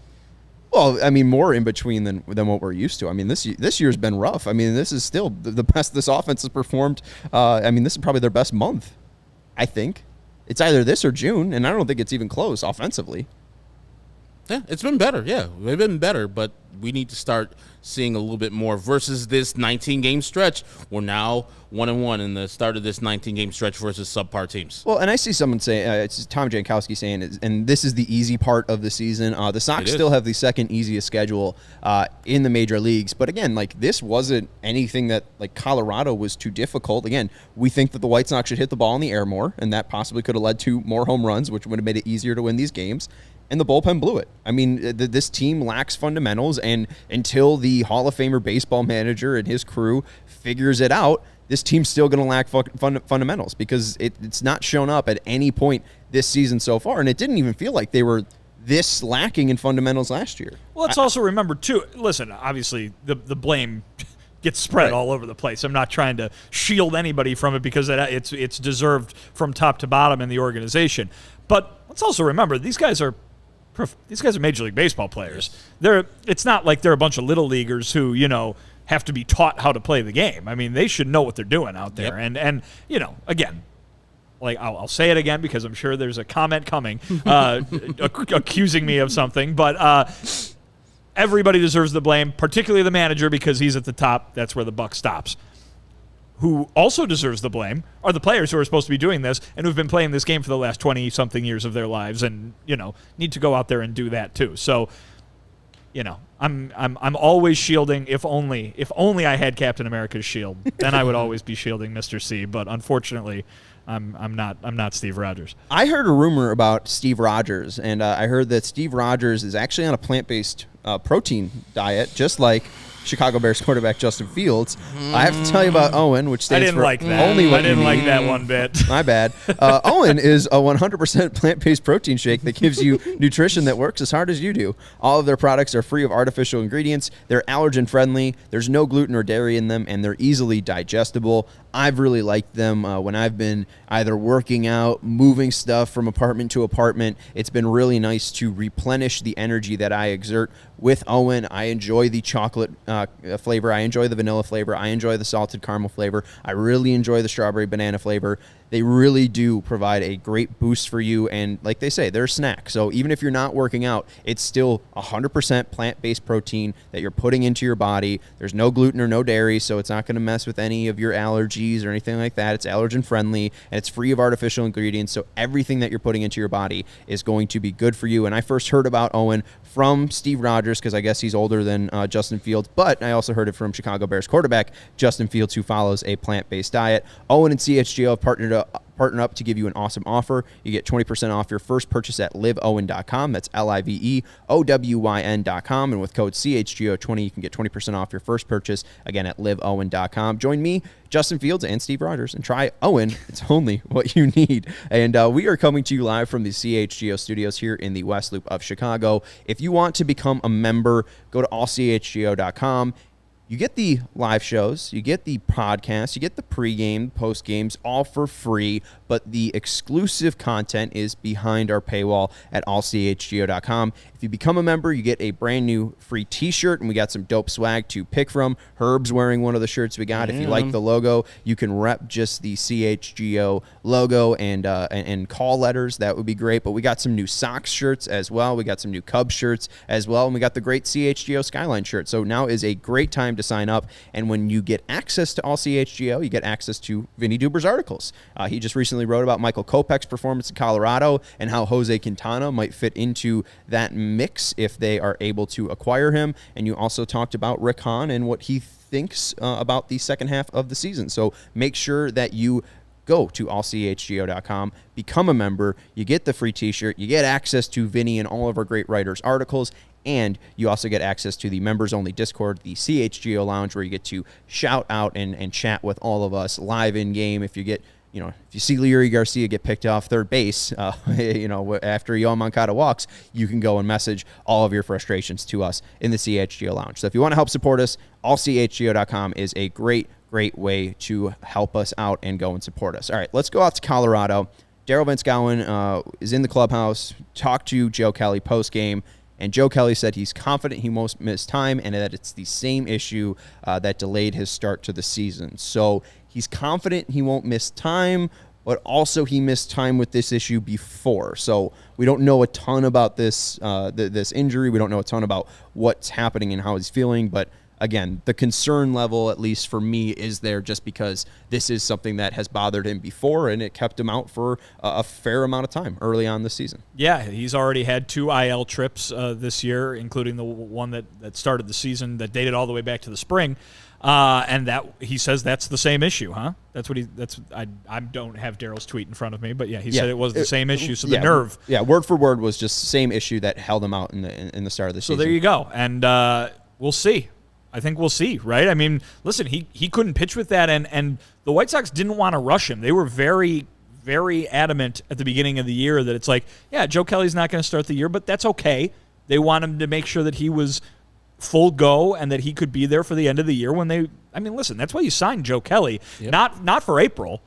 Well, I mean, more in between than what we're used to. I mean, this year's been rough. I mean, this is still the best this offense has performed. I mean, this is probably their best month, I think. It's either this or June, and I don't think it's even close offensively. Yeah, it's been better. Yeah, they've been better, but we need to start seeing a little bit more versus this 19-game stretch. We're now 1-1 in the start of this 19-game stretch versus subpar teams. Well, and I see someone say, it's Tom Jankowski saying, and this is the easy part of the season. The Sox still have the second easiest schedule in the major leagues. But again, like, this wasn't anything that, like, Colorado was too difficult. Again, we think that the White Sox should hit the ball in the air more, and that possibly could have led to more home runs, which would have made it easier to win these games. And the bullpen blew it. I mean, this team lacks fundamentals, and until the Hall of Famer baseball manager and his crew figures it out, this team's still going to lack fundamentals because it's not shown up at any point this season so far, and it didn't even feel like they were this lacking in fundamentals last year. Well, let's also remember, too, listen, obviously the blame gets spread all over the place. I'm not trying to shield anybody from it because it's deserved from top to bottom in the organization. But let's also remember, these guys are Major League Baseball players. It's not like they're a bunch of little leaguers who, you know, have to be taught how to play the game. I mean, they should know what they're doing out there. Yep. And you know, again, like I'll say it again because I'm sure there's a comment coming accusing me of something. But everybody deserves the blame, particularly the manager because he's at the top. That's where the buck stops. Who also deserves the blame are the players who are supposed to be doing this and who've been playing this game for the last 20-something years of their lives and, you know, need to go out there and do that too. So, you know, I'm always shielding. If only I had Captain America's shield, then I would always be shielding Mr. C. But unfortunately, I'm not Steve Rogers. I heard a rumor about Steve Rogers, and I heard that Steve Rogers is actually on a plant-based protein diet, just like Chicago Bears quarterback Justin Fields. I have to tell you about Owen, which stands for like that. only what I didn't you like need. that one bit. My bad. Owen is a 100% plant-based protein shake that gives you nutrition that works as hard as you do. All of their products are free of artificial ingredients. They're allergen-friendly. There's no gluten or dairy in them, and they're easily digestible. I've really liked them when I've been either working out, moving stuff from apartment to apartment. It's been really nice to replenish the energy that I exert with Owen. I enjoy the chocolate flavor. I enjoy the vanilla flavor. I enjoy the salted caramel flavor. I really enjoy the strawberry banana flavor. They really do provide a great boost for you, and like they say, they're a snack. So even if you're not working out, it's still 100% plant-based protein that you're putting into your body. There's no gluten or no dairy, so it's not going to mess with any of your allergies or anything like that. It's allergen-friendly, and it's free of artificial ingredients, so everything that you're putting into your body is going to be good for you. And I first heard about Owen from Steve Rogers, because I guess he's older than Justin Fields, but I also heard it from Chicago Bears quarterback Justin Fields, who follows a plant-based diet. Owen and CHGO have partnered up to give you an awesome offer. You get 20% off your first purchase at liveowen.com. That's LIVEOWYN.com. And with code CHGO20, you can get 20% off your first purchase, again, at liveowen.com. Join me, Justin Fields, and Steve Rogers, and try Owen. It's only what you need. And we are coming to you live from the CHGO studios here in the West Loop of Chicago. If you want to become a member, go to allchgo.com. You get the live shows, you get the podcast, you get the pregame, post games, all for free, but the exclusive content is behind our paywall at allchgo.com. If you become a member, you get a brand new free t-shirt, and we got some dope swag to pick from. Herb's wearing one of the shirts we got. If you like the logo, you can rep just the CHGO logo and call letters. That would be great. But we got some new Sox shirts as well. We got some new Cubs shirts as well, and we got the great CHGO Skyline shirt. So now is a great time to sign up, and when you get access to all CHGO, you get access to Vinnie Duber's articles. He just recently wrote about Michael Kopech's performance in Colorado and how Jose Quintana might fit into that mix if they are able to acquire him. And you also talked about Rick Hahn and what he thinks about the second half of the season. So make sure that you go to allchgo.com, become a member, you get the free t-shirt, you get access to Vinny and all of our great writers' articles, and you also get access to the members-only Discord, the CHGO Lounge, where you get to shout out and chat with all of us live in-game. If you see Leury Garcia get picked off third base, after Yoan Moncada walks, you can go and message all of your frustrations to us in the CHGO Lounge. So if you want to help support us, allchgo.com is a great way to help us out and go and support us. All right, let's go out to Colorado. Daryl Vince Gowan is in the clubhouse, talked to Joe Kelly post-game, and Joe Kelly said he's confident he won't miss time and that it's the same issue that delayed his start to the season. So he's confident he won't miss time, but also he missed time with this issue before. So we don't know a ton about this this injury. We don't know a ton about what's happening and how he's feeling, but again, the concern level, at least for me, is there just because this is something that has bothered him before, and it kept him out for a fair amount of time early on this season. Yeah, he's already had 2 IL trips this year, including the one that started the season that dated all the way back to the spring. And that he says that's the same issue, huh? I don't have Daryl's tweet in front of me, but he said it was the same issue. So the nerve, word for word was just the same issue that held him out in the start of the season. So there you go, and we'll see. I think we'll see, right? I mean, listen, he couldn't pitch with that, and the White Sox didn't want to rush him. They were very, very adamant at the beginning of the year that it's like, Joe Kelly's not going to start the year, but that's okay. They want him to make sure that he was full go and that he could be there for the end of the year listen, that's why you signed Joe Kelly, not for April.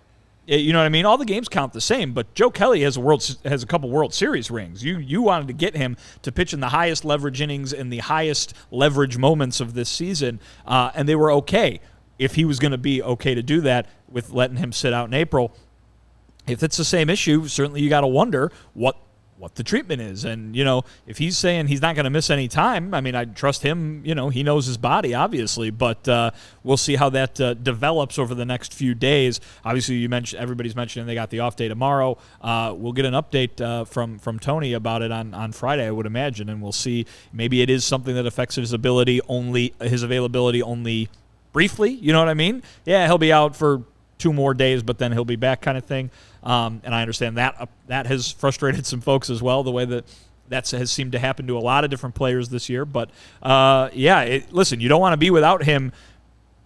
You know what I mean? All the games count the same, but Joe Kelly has a couple World Series rings. You wanted to get him to pitch in the highest leverage innings in the highest leverage moments of this season, and they were okay if he was going to be okay to do that with letting him sit out in April. If it's the same issue, certainly you got to wonder what the treatment is. And, if he's saying he's not going to miss any time, I trust him. He knows his body, obviously, but we'll see how that develops over the next few days. Obviously, everybody's mentioning they got the off day tomorrow. We'll get an update from Tony about it on Friday, I would imagine, and we'll see. Maybe it is something that affects his availability only briefly. You know what I mean? Yeah, he'll be out for 2 more days, but then he'll be back, kind of thing. And I understand that has frustrated some folks as well, the way that has seemed to happen to a lot of different players this year. But listen, you don't want to be without him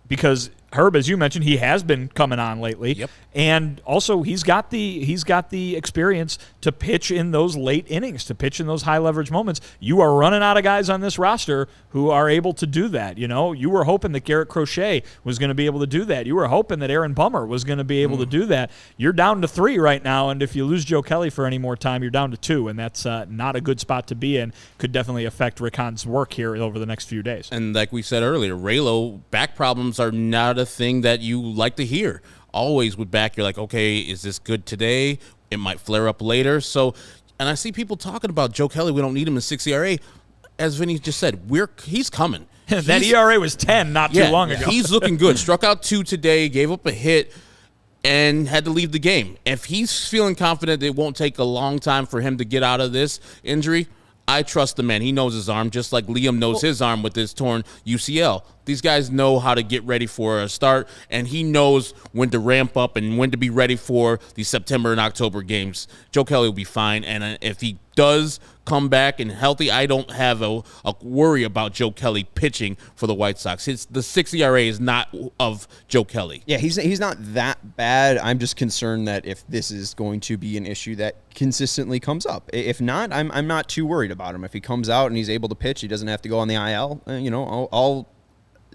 because Herb, as you mentioned, he has been coming on lately. Yep. And also he's got the experience to pitch in those late innings, to pitch in those high leverage moments. You are running out of guys on this roster who are able to do that. You were hoping that Garrett Crochet was going to be able to do that. You were hoping that Aaron Bummer was going to be able to do that. You're down to 3 right now, and if you lose Joe Kelly for any more time, you're down to 2, and that's not a good spot to be in. Could definitely affect Rick Hahn's work here over the next few days. And like we said earlier, Raylo, back problems are not a thing that you like to hear. Always with back, you're like, okay, is this good today? It might flare up later. So, and I see people talking about Joe Kelly. We don't need him in 6 ERA. As Vinny just said, he's coming. That ERA was 10 not too long ago. He's looking good. Struck out 2 today, gave up a hit, and had to leave the game. If he's feeling confident it won't take a long time for him to get out of this injury, I trust the man. He knows his arm, just like Liam knows his arm with his torn UCL. These guys know how to get ready for a start, and he knows when to ramp up and when to be ready for the September and October games. Joe Kelly will be fine, and if he does come back and healthy, I don't have a worry about Joe Kelly pitching for the White Sox. The 6 ERA is not of Joe Kelly. Yeah, he's not that bad. I'm just concerned that if this is going to be an issue that consistently comes up. If not, I'm not too worried about him. If he comes out and he's able to pitch, he doesn't have to go on the IL.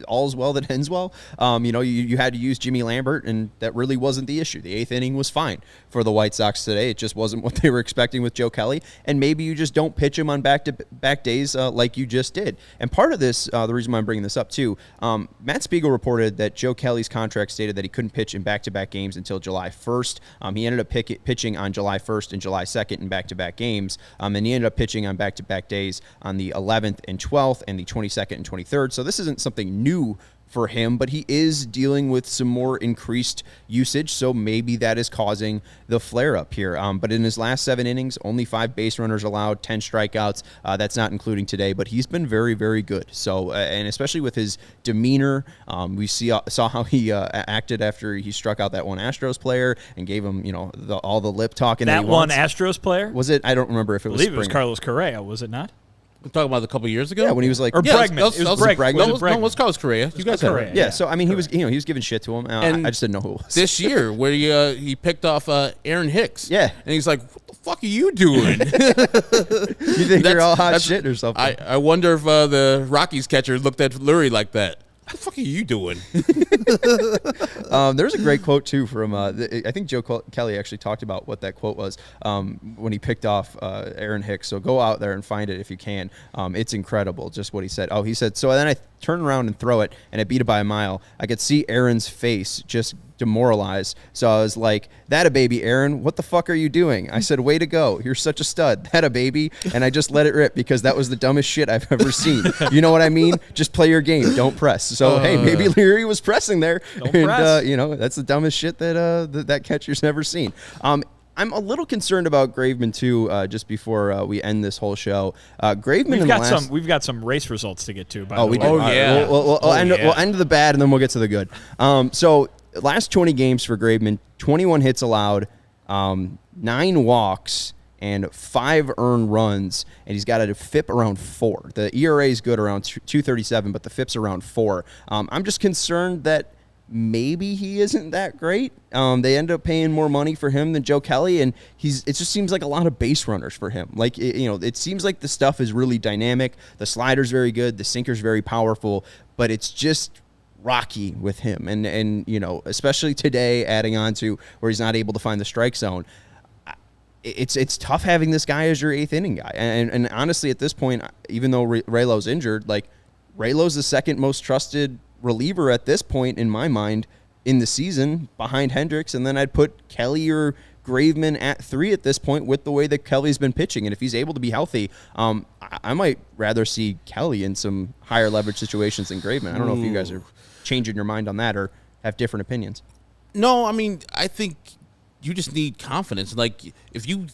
all's well that ends well. You had to use Jimmy Lambert, and that really wasn't the issue. The 8th inning was fine for the White Sox today. It just wasn't what they were expecting with Joe Kelly, and maybe you just don't pitch him on back-to-back days like you just did. And part of this, the reason why I'm bringing this up too, Matt Spiegel reported that Joe Kelly's contract stated that he couldn't pitch in back-to-back games until July 1st. He ended up pitching on July 1st and July 2nd in back-to-back games, and he ended up pitching on back-to-back days on the 11th and 12th and the 22nd and 23rd. So this isn't something new for him, but he is dealing with some more increased usage, so maybe that is causing the flare-up here. But in his last 7 innings, only 5 base runners allowed, 10 strikeouts. That's not including today, but he's been very, very good. So, and especially with his demeanor, we saw how he acted after he struck out that one Astros player and gave him, all the lip talking. That one Astros player? Was it? I don't remember if it was. I believe it was Carlos Correa, was it not? We're talking about a couple of years ago? Yeah, when he was like... Or Bregman. It was Bregman. No, it was Carlos Correa. You guys Correa. Yeah, so, I mean, he was giving shit to him. And I just didn't know who it was. This year, where he picked off Aaron Hicks. Yeah. And he's like, what the fuck are you doing? You think you're all hot shit or something? I wonder if the Rockies catcher looked at Lurie like that. What the fuck are you doing? There's a great quote, too, from I think Joe Kelly actually talked about what that quote was when he picked off Aaron Hicks. So go out there and find it if you can. It's incredible, just what he said. Oh, he said, so then I turned around and throw it, and I beat it by a mile. I could see Aaron's face just demoralized. So I was like, that a baby, Aaron. What the fuck are you doing? I said, way to go. You're such a stud. That a baby. And I just let it rip because that was the dumbest shit I've ever seen. You know what I mean? Just play your game. Don't press. So, hey, maybe Leary was pressing there. Don't press. That's the dumbest shit that catcher's never seen. I'm a little concerned about Graveman too. Just before we end this whole show, Graveman. We've got some race results to get to. By the we way. do. Oh yeah. We'll end the bad and then we'll get to the good. So last 20 games for Graveman, 21 hits allowed, 9 walks, and 5 earned runs, and he's got a FIP around 4. The ERA is good around 237, but the FIP's around 4. I'm just concerned that maybe he isn't that great. They end up paying more money for him than Joe Kelly, and it just seems like a lot of base runners for him. Like, it seems like the stuff is really dynamic. The slider's very good. The sinker's very powerful, but it's just rocky with him. And especially today, adding on to where he's not able to find the strike zone. It's tough having this guy as your 8th inning guy. And honestly, at this point, even though Raylo's injured, like, Raylo's the second most trusted reliever at this point in my mind in the season behind Hendricks, and then I'd put Kelly or Graveman at 3 at this point with the way that Kelly's been pitching. And if he's able to be healthy, I might rather see Kelly in some higher leverage situations than Graveman. I don't know if you guys are changing your mind on that or have different opinions. No, I mean, I think you just need confidence. Like, if you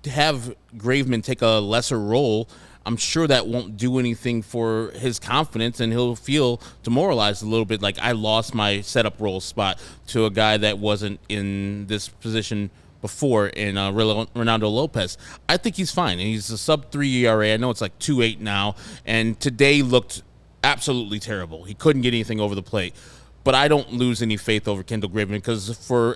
have Graveman take a lesser role, I'm sure that won't do anything for his confidence, and he'll feel demoralized a little bit, like I lost my setup role spot to a guy that wasn't in this position before in Ronaldo Lopez. I think he's fine, and he's a sub-3 ERA. I know it's like 2.8 now, and today looked absolutely terrible. He couldn't get anything over the plate. But I don't lose any faith over Kendall Graveman because,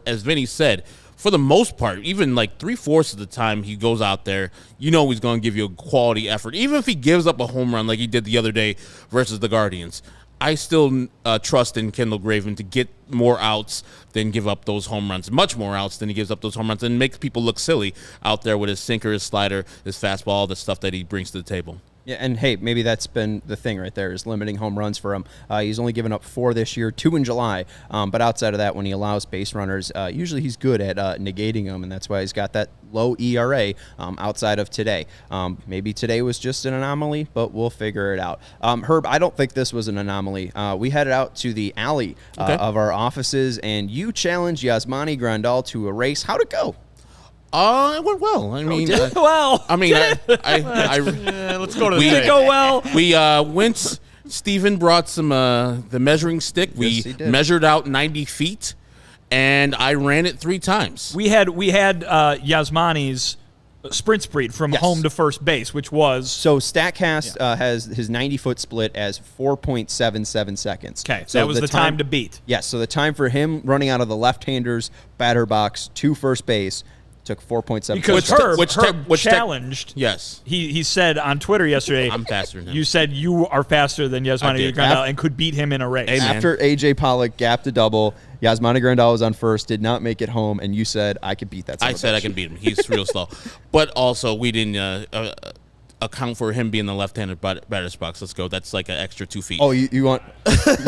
as Vinnie said, for the most part, even like 3/4 of the time he goes out there, he's going to give you a quality effort. Even if he gives up a home run like he did the other day versus the Guardians, I still trust in Kendall Graveman to get more outs than give up those home runs. Much more outs than he gives up those home runs, and makes people look silly out there with his sinker, his slider, his fastball, all the stuff that he brings to the table. Yeah, and hey, maybe that's been the thing right there, is limiting home runs for him. He's only given up 4 this year, 2 in July. But outside of that, when he allows base runners, usually he's good at negating them, and that's why he's got that low ERA outside of today. Maybe today was just an anomaly, but we'll figure it out. Herb, I don't think this was an anomaly. We headed out to the alley of our offices, and you challenged Yasmani Grandal to a race. How'd it go? It went well. I mean, let's go to did it go well? We went. Steven brought some the measuring stick. Yes, We measured out 90 feet, and I ran it 3 times. We had Yasmani's sprint speed from home to first base, which was... So StatCast has his 90-foot split as 4.77 seconds. Okay, so that was the time to beat. Yes, so the time for him running out of the left-hander's batter box to first base, Took 4.7. Because Herb challenged. Yes. He said on Twitter yesterday, I'm faster than him. You said you are faster than Yasmani Grandal and could beat him in a race. Hey, After A.J. Pollock gapped a double, Yasmani Grandal was on first, did not make it home, and you said, I could beat that son I of a said bitch. I can beat him. He's real slow. But also, we didn't account for him being the left-handed batter's box. Let's go. That's like an extra 2 feet. Oh, you want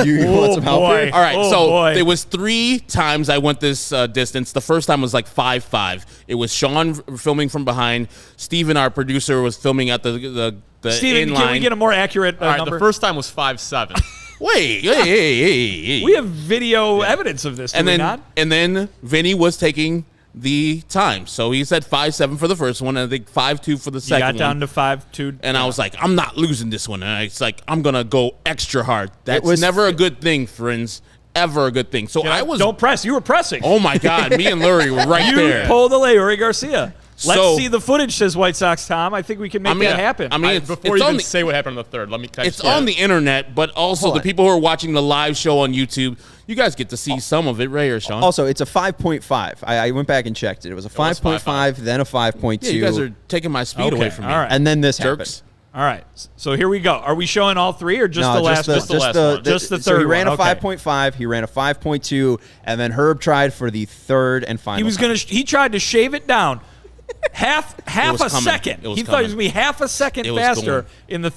you want some help boy. here? All right, Oh, so boy. there was 3 times I went this distance. The first time was like 5.5. It was Sean filming from behind. Steven, our producer, was filming at the Steven, in can we line. get a more accurate All right, number? the first time was 5.7. Wait, hey. We have video evidence of this, do we not? And then Vinnie was taking the time. So he said 5.7 for the first one, and I think 5.2 for the You second got one. down to 5.2. And I was like, I'm not losing this one. And it's like, I'm going to go extra hard. That's was- never a good thing, friends. Ever a good thing. So I was. Don't press. You were pressing. Oh, my God. Me and Lurie were right you there. pulled the Uri Garcia. Let's So- see the footage, says White Sox Tom. I think we can make that happen. I mean, it's, Before it's you on even the, say what happened on the third, let me it's on the internet, but also Hold the on. people who are watching the live show on YouTube, you guys get to see some of it, Ray or Sean. Also, it's a 5.5. I went back and checked it. It was a 5.5, then a 5.2. Yeah, you guys are taking my speed away from me. All right. and then this Jerks. happened. All right. So here we go. Are we showing all 3 or just No, the last one? just the last one. Just the so third he ran one. a 5.5, he ran a 5.2, and then Herb tried for the third and final. He was time. gonna. He tried to shave it down. Half was a coming. second. It was He thought he was coming. gonna be half a second It was faster going. in the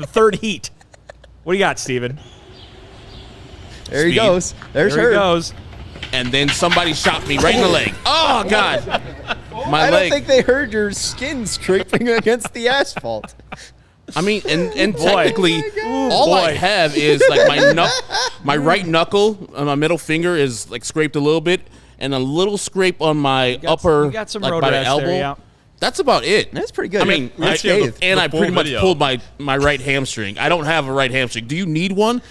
third heat. What do you got, Steven? There he Speed. goes. There's There he Herb. goes. And then somebody shot me right in the leg. Oh, God. My I don't leg. think they heard your skin scraping against the asphalt. I mean, and Boy. technically, all I Boy. have is like my right knuckle and my middle finger is like scraped a little bit, and a little scrape on my upper, you got some like road by the rash elbow. there, yeah. That's about it. That's pretty good. I mean, Let's I get and I the full pretty much video. pulled my right hamstring. I don't have a right hamstring. Do you need one?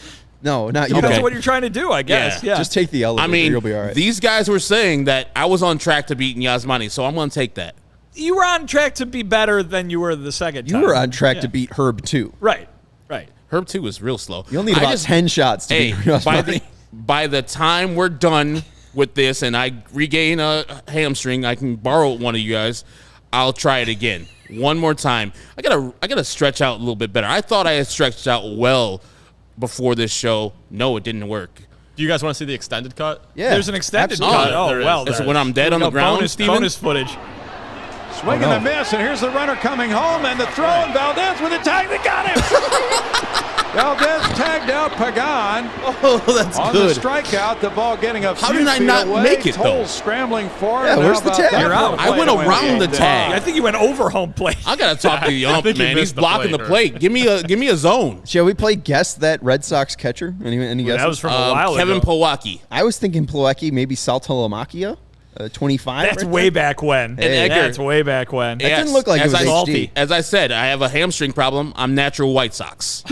No, not you. Depends Okay. on what you're trying to do, I guess. Yeah. Yeah. Just take the elevator. I mean, you'll be all right. these guys were saying that I was on track to beat Yasmani, so I'm going to take that. You were on track to be better than you were the second you time. were on track Yeah. to beat Herb too. Right. Herb 2 is real slow. You'll need about 10 shots to Hey, beat Yasmani. by the time we're done with this and I regain a hamstring, I can borrow one of you guys. I'll try it again. One more time. I gotta stretch out a little bit better. I thought I had stretched out well before this show. No, it didn't work. Do you guys want to see the extended cut? Yeah, There's an extended absolutely. cut. Oh, Oh, there is. well. That's there when is. I'm dead on the ground, Steven? Bonus footage. Swing and a miss, and here's the runner coming home, and the throw, and Valdez with a tag. They got him! Valdez tagged out Pagan Oh, that's on good. the strikeout. The ball getting a How few did I feet not away. make it, though? Toll scrambling forward. Yeah, and where's how the about tag? that You're for out. a I play went to win around the game? tag. I think you went over home plate. I gotta talk to the ump, think you man. He's missed the blocking the plate, plate. Give me a zone. Shall we play guess that Red Sox catcher? Any guesses? That was from a while Kevin ago. Plawecki. I was thinking Plawecki, maybe Saltolomakia, 25. That's right way there. back when. Hey. That's way back when. That didn't look like it as was I, HD. As I said, I have a hamstring problem. I'm natural White Sox.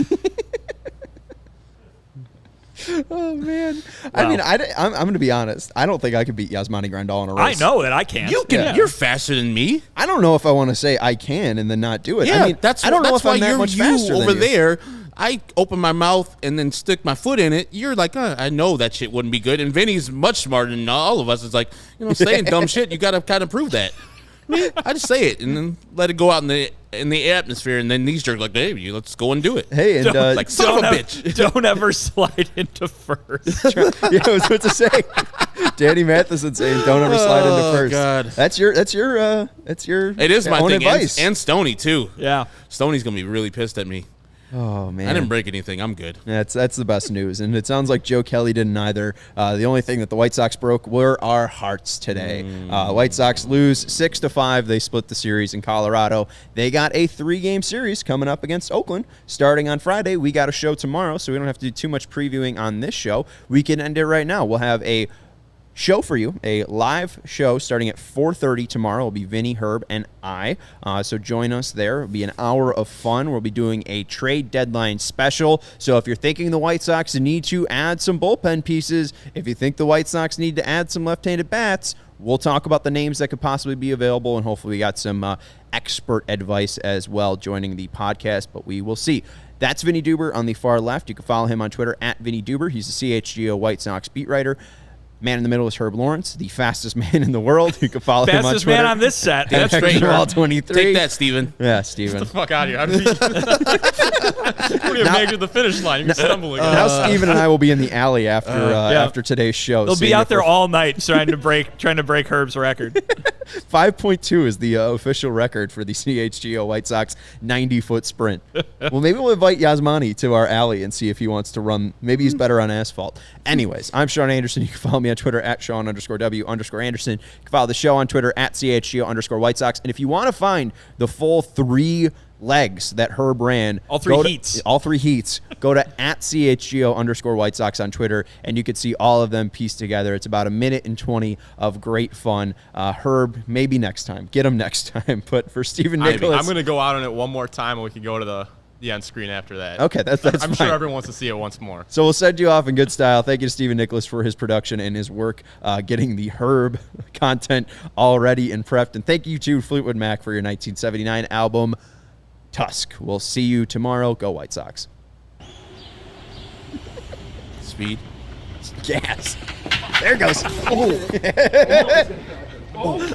Oh man! I Wow. mean, I'm going to be honest. I don't think I could beat Yasmani Grandal in a I race. know that I can't. You can. Yeah. You're faster than me. I don't know if I want to say I can and then not do it. Yeah, I mean, that's I don't know that's if I'm why that you're much you faster over than you. there. I open my mouth and then stick my foot in it. You're like, I know that shit wouldn't be good. And Vinny's much smarter than all of us. It's like, saying dumb shit. You got to kind of prove that. I just say it and then let it go out in the atmosphere, and then these jerks are like, hey, let's go and do it. Hey, and Like, son of a bitch. Don't ever slide into first. yeah, I was about to say. Danny Matheson saying, "Don't ever slide into Oh, first." God. That's your. It is my own thing. advice. And Stoney, too. Yeah. Stoney's going to be really pissed at me. Oh man, I didn't break anything. I'm good. That's the best news, and it sounds like Joe Kelly didn't either. The only thing that the White Sox broke were our hearts today. White Sox lose 6-5. They split the series in Colorado. They got a 3-game series coming up against Oakland starting on Friday. We got a show tomorrow, so we don't have to do too much previewing on this show. We can end it right now. We'll have a show for you, a live show starting at 4:30 tomorrow. It'll be Vinnie, Herb, and I. So join us there. It'll be an hour of fun. We'll be doing a trade deadline special. So if you're thinking the White Sox need to add some bullpen pieces, if you think the White Sox need to add some left-handed bats, we'll talk about the names that could possibly be available, and hopefully we got some expert advice as well joining the podcast, but we will see. That's Vinnie Duber on the far left. You can follow him on Twitter at Vinnie Duber. He's the CHGO White Sox beat writer. Man in the middle is Herb Lawrence, the fastest man in the world. You can follow him on Fastest Twitter. man on this set. That's At great. XGO23. Take that, Steven. Yeah, Steven. Fuck out of here. How did we make it to the finish line? You're stumbling. Now Steven and I will be in the alley after today's show. They'll be seeing out if there we're- all night trying to break Herb's record. 5.2 is the official record for the CHGO White Sox 90-foot sprint. Well, maybe we'll invite Yasmani to our alley and see if he wants to run. Maybe he's better on asphalt. Anyways, I'm Sean Anderson. You can follow me on Twitter at Sean_W_Anderson. You can follow the show on Twitter at CHGO_White Sox. And if you want to find the full 3 legs that Herb ran, All three heats, go to at CHGO_White Sox on Twitter, and you could see all of them pieced together. It's about 1:20 of great fun. Herb, maybe next time. Get him next time. But for Stephen Nicholas, I'm going to go out on it one more time, and we can go to the end screen after that. Okay, that's I'm fine. sure everyone wants to see it once more. So we'll send you off in good style. Thank you to Stephen Nicholas for his production and his work getting the Herb content all ready and prepped. And thank you to Fleetwood Mac for your 1979 album, Tusk. We'll see you tomorrow. Go White Sox. Speed. Gas. There it goes. Oh.